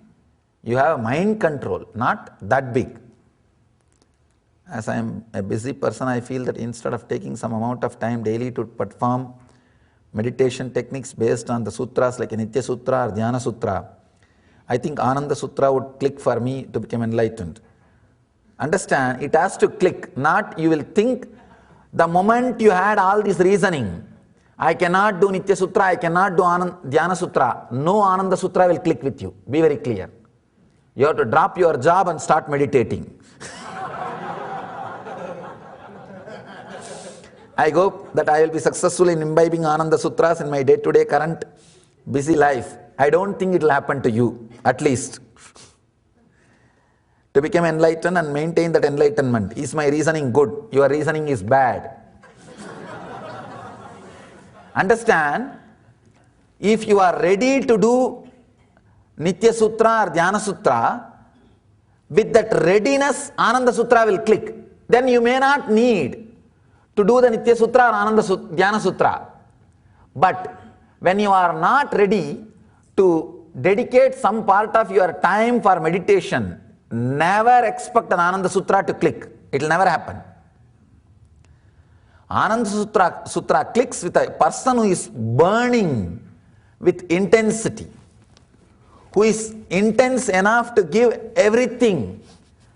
you have mind control, not that big. As I am a busy person, I feel that instead of taking some amount of time daily to perform meditation techniques based on the sutras like Nitya Sutra or Dhyana Sutra, I think Ananda Sutra would click for me to become enlightened. Understand, it has to click, not you will think the moment you had all this reasoning, I cannot do Nitya Sutra, I cannot do Dhyana Sutra, no Ananda Sutra will click with you. Be very clear. You have to drop your job and start meditating. I hope that I will be successful in imbibing Ananda Sutras in my day-to-day current busy life. I don't think it will happen to you, at least. To become enlightened and maintain that enlightenment. Is my reasoning good? Your reasoning is bad. Understand, if you are ready to do Nitya Sutra or Dhyana Sutra, with that readiness, Ananda Sutra will click. Then you may not need to do the Nitya Sutra or Dhyana Sutra. But when you are not ready to dedicate some part of your time for meditation, never expect an Ananda Sutra to click. It will never happen. Ananda Sutra clicks with a person who is burning with intensity, who is intense enough to give everything,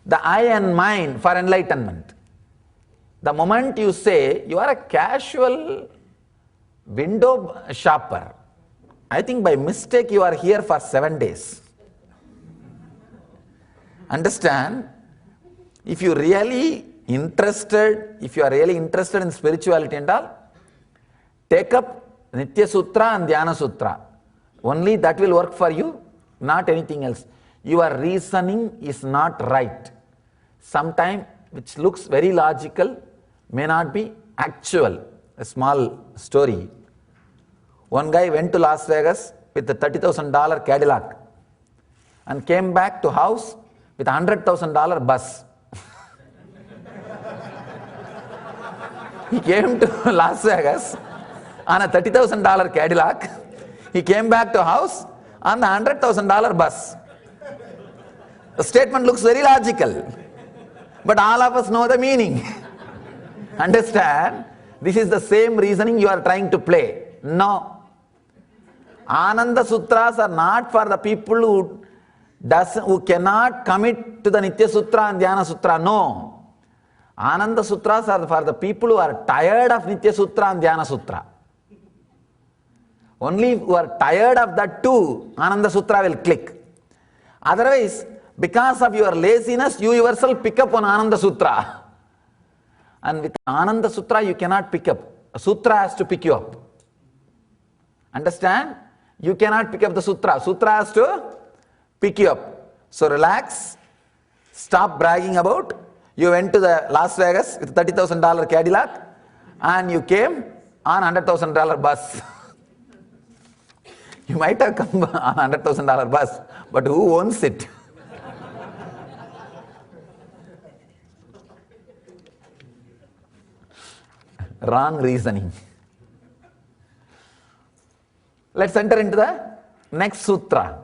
the I and mind, for enlightenment. The moment you say you are a casual window shopper, I think by mistake you are here for 7 days. Understand, if you are really interested in spirituality and all, take up Nitya Sutra and Dhyana Sutra. Only that will work for you, not anything else. Your reasoning is not right. Sometimes which looks very logical may not be actual. A small story. One guy went to Las Vegas with a $30,000 Cadillac and came back to house with a $100,000 bus. He came to Las Vegas on a $30,000 Cadillac. He came back to house on the $100,000 bus. The statement looks very logical, but all of us know the meaning. Understand? This is the same reasoning you are trying to play. No. Ananda Sutras are not for the people who cannot commit to the Nitya Sutra and Dhyana Sutra. No. Ananda Sutras are for the people who are tired of Nitya Sutra and Dhyana Sutra. Only who are tired of that too, Ananda Sutra will click. Otherwise, because of your laziness, you yourself pick up on Ananda Sutra. And with Ananda Sutra, you cannot pick up. A sutra has to pick you up. Understand? You cannot pick up the sutra. Sutra has to pick you up. So relax. Stop bragging about. You went to the Las Vegas with $30,000 Cadillac and you came on $100,000 bus. You might have come on $100,000 bus, but who owns it? Wrong reasoning. Let's enter into the next sutra.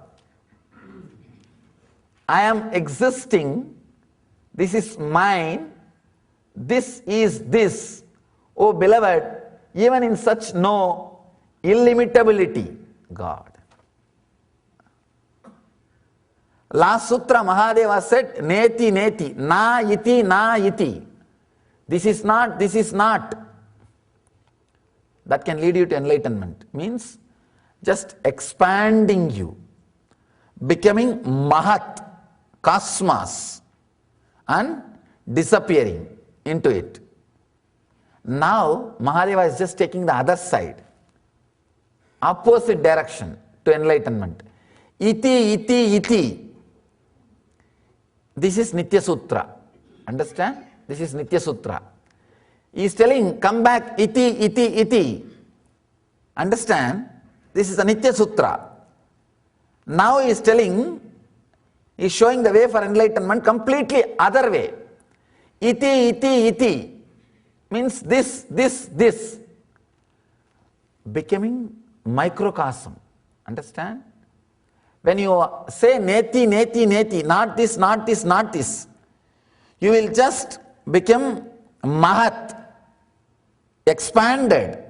I am existing. This is mine. This is this. Oh beloved, even in such no illimitability, God. Last sutra Mahadeva said, Neti Neti, Na Iti, Na Iti. This is not, this is not. That can lead you to enlightenment. Means just expanding you, becoming Mahat, cosmos, and disappearing into it. Now Mahadeva is just taking the other side, opposite direction to enlightenment. Iti, iti, iti. This is Nitya Sutra. Understand? This is Nitya Sutra. He is telling, come back, iti, iti, iti. Understand? This is a Nitya Sutra. Now he is telling, he is showing the way for enlightenment completely other way. Iti, iti, iti. Means this, this, this. Becoming microcosm. Understand? When you say neti, neti, neti, not this, not this, not this, you will just become Mahat, expanded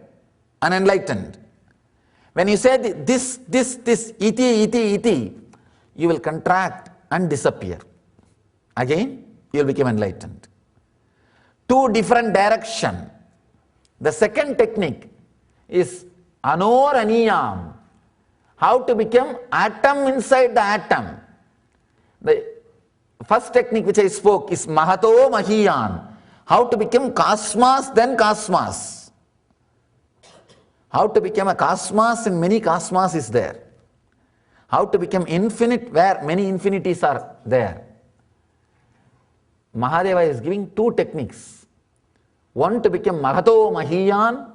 and enlightened. When you say this, iti, iti, iti, you will contract and disappear. Again, you will become enlightened. Two different directions. The second technique is Anoraniyam. How to become atom inside the atom. The first technique which I spoke is Mahato Mahiyan. How to become cosmos, then cosmos. How to become a cosmos in many cosmos is there. How to become infinite where many infinities are there. Mahadeva is giving two techniques. One to become Mahato Mahiyan,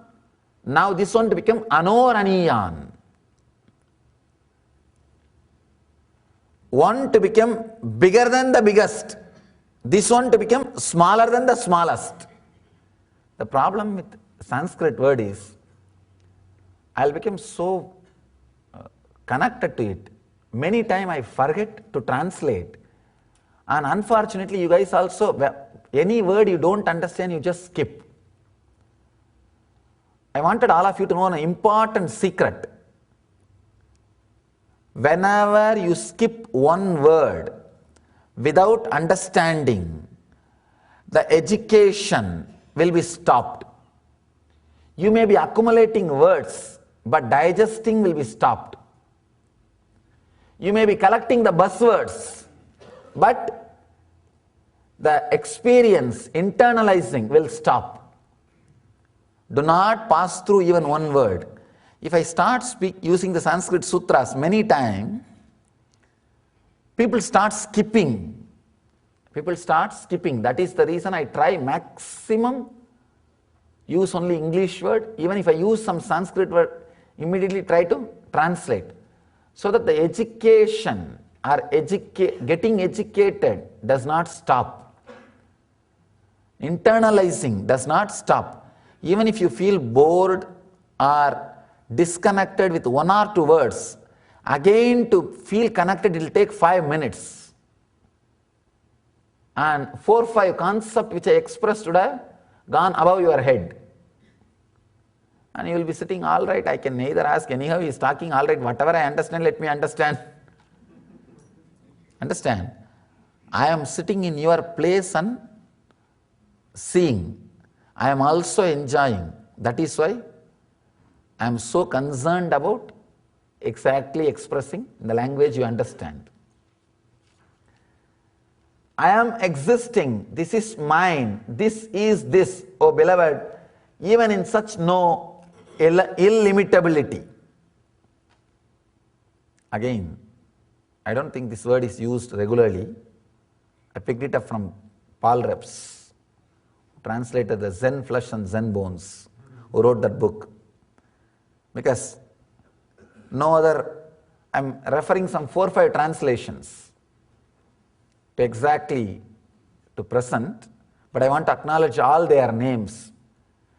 now this one to become Anoraniyan. One to become bigger than the biggest. This one to become smaller than the smallest. The problem with Sanskrit word is, I'll become so connected to it. Many times I forget to translate. And unfortunately, you guys also, any word you don't understand, you just skip. I wanted all of you to know an important secret. Whenever you skip one word without understanding, the education will be stopped. You may be accumulating words, but digesting will be stopped. You may be collecting the buzzwords, but the experience, internalizing will stop. Do not pass through even one word. If I start using the Sanskrit sutras many times, people start skipping. People start skipping. That is the reason I try maximum use only English word. Even if I use some Sanskrit word, immediately try to translate. So that the education or getting educated does not stop. Internalizing does not stop. Even if you feel bored or disconnected with 1 or 2 words, again to feel connected it will take 5 minutes. And 4 or 5 concepts which I expressed would have gone above your head. And you will be sitting, all right, I can neither ask, anyhow he is talking, all right, whatever I understand, let me understand. Understand? I am sitting in your place and seeing. I am also enjoying. That is why I am so concerned about exactly expressing the language you understand. I am existing, this is mine, this is this, oh beloved, even in such no illimitability. Again, I don't think this word is used regularly. I picked it up from Paul Reps, who translated the Zen Flesh and Zen Bones, who wrote that book. Because no other, I'm referring some 4 or 5 translations to exactly to present, but I want to acknowledge all their names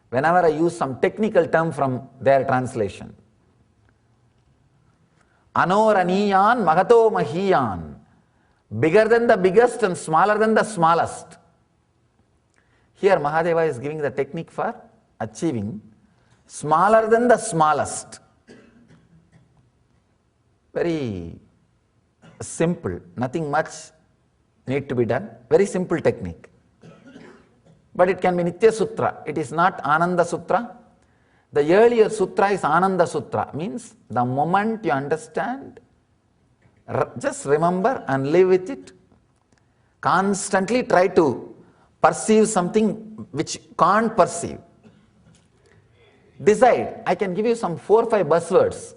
whenever I use some technical term from their translation. Anoraniyan Magato Mahiyan, bigger than the biggest and smaller than the smallest. Here Mahadeva is giving the technique for achieving smaller than the smallest. Very simple, nothing much need to be done, very simple technique. But it can be Nitya Sutra, it is not Ananda Sutra. The earlier sutra is Ananda Sutra, means the moment you understand, just remember and live with it. Constantly try to perceive something which can't perceive. Decide, I can give you some 4 or 5 buzzwords.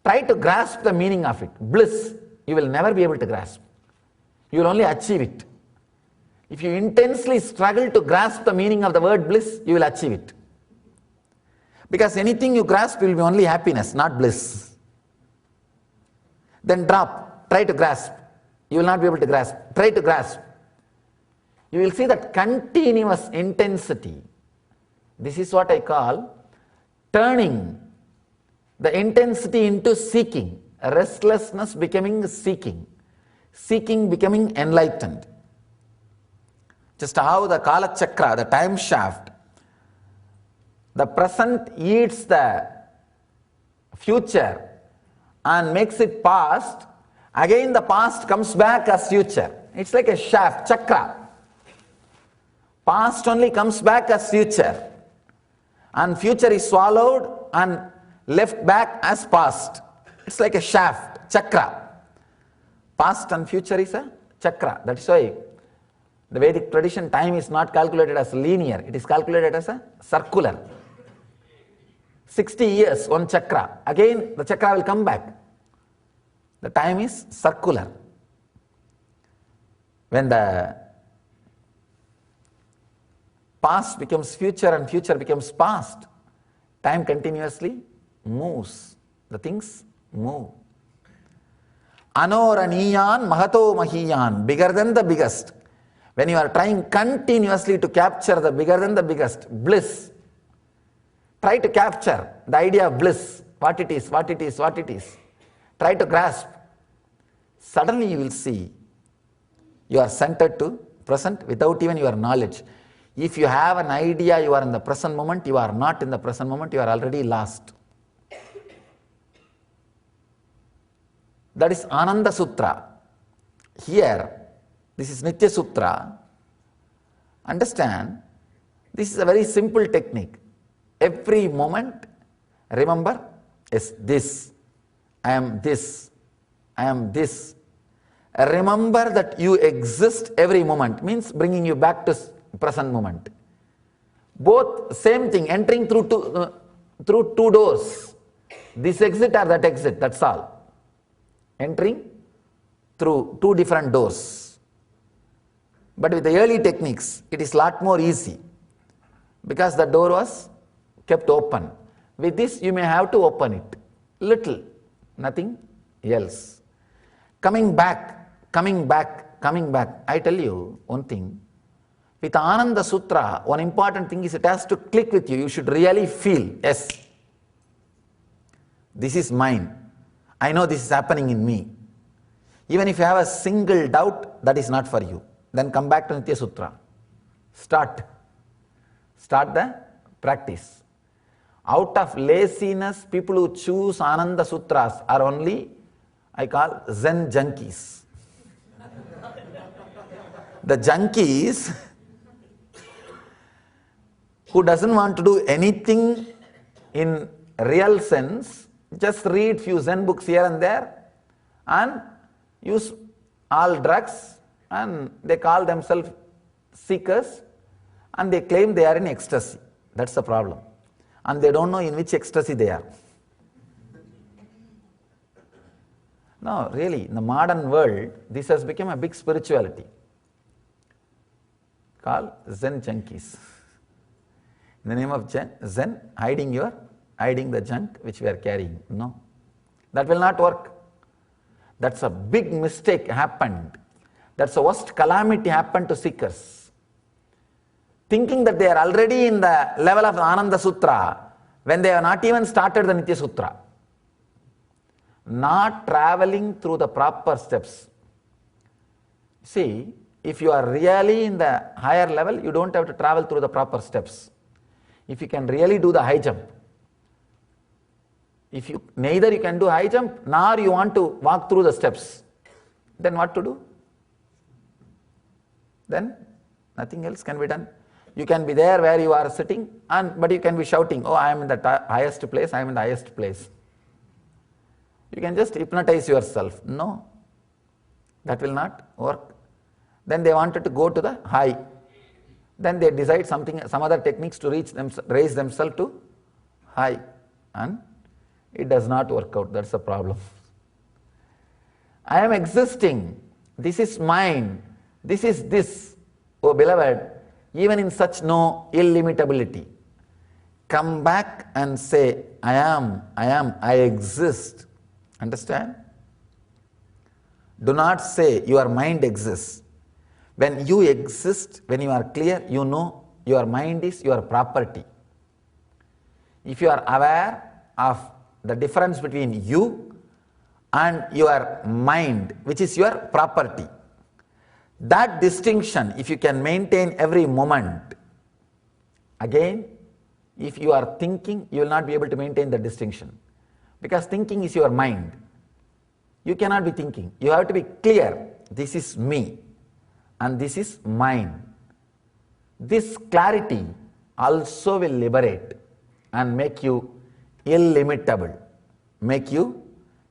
Try to grasp the meaning of it. Bliss, you will never be able to grasp. You will only achieve it. If you intensely struggle to grasp the meaning of the word bliss, you will achieve it. Because anything you grasp will be only happiness, not bliss. Then drop, try to grasp. You will not be able to grasp. Try to grasp. You will see that continuous intensity. This is what I call turning the intensity into seeking. Restlessness becoming seeking. Seeking becoming enlightened. Just how the Kala Chakra, the time shaft, the present eats the future and makes it past, again the past comes back as future. It's like a shaft, chakra. Past only comes back as future, and future is swallowed and left back as past. It's like a shaft, chakra. Past and future is a chakra. That's why the Vedic tradition, time is not calculated as linear, it is calculated as a circular. 60 years, 1 chakra. Again, the chakra will come back. The time is circular. When the past becomes future and future becomes past, time continuously moves. The things move. Anoraniyan Mahato Mahiyan, bigger than the biggest. When you are trying continuously to capture the bigger than the biggest, bliss, try to capture the idea of bliss, what it is, what it is, what it is. Try to grasp. Suddenly you will see you are centered to present without even your knowledge. If you have an idea you are in the present moment, you are not in the present moment, you are already lost. That is Ananda Sutra. Here, this is Nitya Sutra. Understand, this is a very simple technique. Every moment, remember, is this. I am this. I am this. Remember that you exist every moment, means bringing you back to present moment. Both same thing, entering through two doors. This exit or that exit, that's all. Entering through 2 different doors. But with the early techniques, it is lot more easy because the door was kept open. With this, you may have to open it little, nothing else. Coming back. I tell you one thing, With Ananda Sutra, one important thing is it has to click with you. You should really feel, yes, this is mine. I know this is happening in me. Even if you have a single doubt, that is not for you. Then come back to Nitya Sutra. Start the practice. Out of laziness, people who choose Ananda Sutras are only, I call, Zen junkies. The junkies who doesn't want to do anything in real sense, just read few Zen books here and there and use all drugs, and they call themselves seekers and they claim they are in ecstasy. That's the problem. And they don't know in which ecstasy they are. No, really, in the modern world, this has become a big spirituality called Zen junkies. In the name of Zen, hiding the junk which we are carrying. No, that will not work. That's a big mistake happened. That's the worst calamity happened to seekers. Thinking that they are already in the level of the Ananda Sutra when they have not even started the Nitya Sutra. Not traveling through the proper steps. See, if you are really in the higher level, you don't have to travel through the proper steps. If you can really do the high jump, neither you can do high jump nor you want to walk through the steps, then what to do? Then nothing else can be done. You can be there where you are sitting, but you can be shouting, oh, I am in the highest place, I am in the highest place. You can just hypnotize yourself. No, that will not work. Then they wanted to go to the high. Then they decide some other techniques to raise themselves to high. And it does not work out. That's the problem. I am existing. This is mine. This is this. Oh beloved, even in such no illimitability, come back and say, I exist. Understand? Do not say your mind exists. When you exist, when you are clear, you know your mind is your property. If you are aware of the difference between you and your mind, which is your property, that distinction, if you can maintain every moment, again, if you are thinking, you will not be able to maintain the distinction. Because thinking is your mind. You cannot be thinking. You have to be clear. This is me and this is mine. This clarity also will liberate and make you illimitable, make you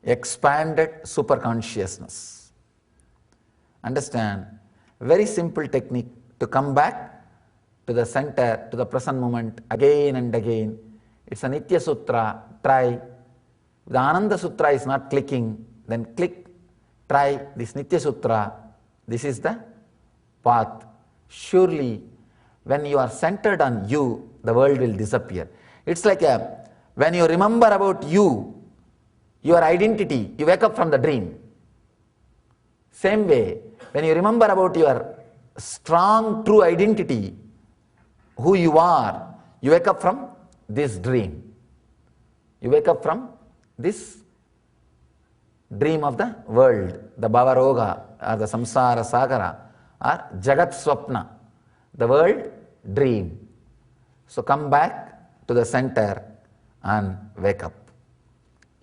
expanded superconsciousness. Understand? Very simple technique to come back to the center, to the present moment again and again. It's a Nitya Sutra. Try. The Ananda Sutra is not clicking, then click, try this Nitya Sutra. This is the path. Surely, when you are centered on you, the world will disappear. It's like when you remember about you, your identity, you wake up from the dream. Same way, when you remember about your strong, true identity, who you are, you wake up from this dream. You wake up from this dream of the world, the Bhavaroga or the Samsara Sagara or Jagat Swapna, the world dream. So come back to the center and wake up.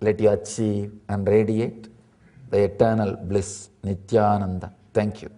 Let you achieve and radiate the eternal bliss, Nityananda. Thank you.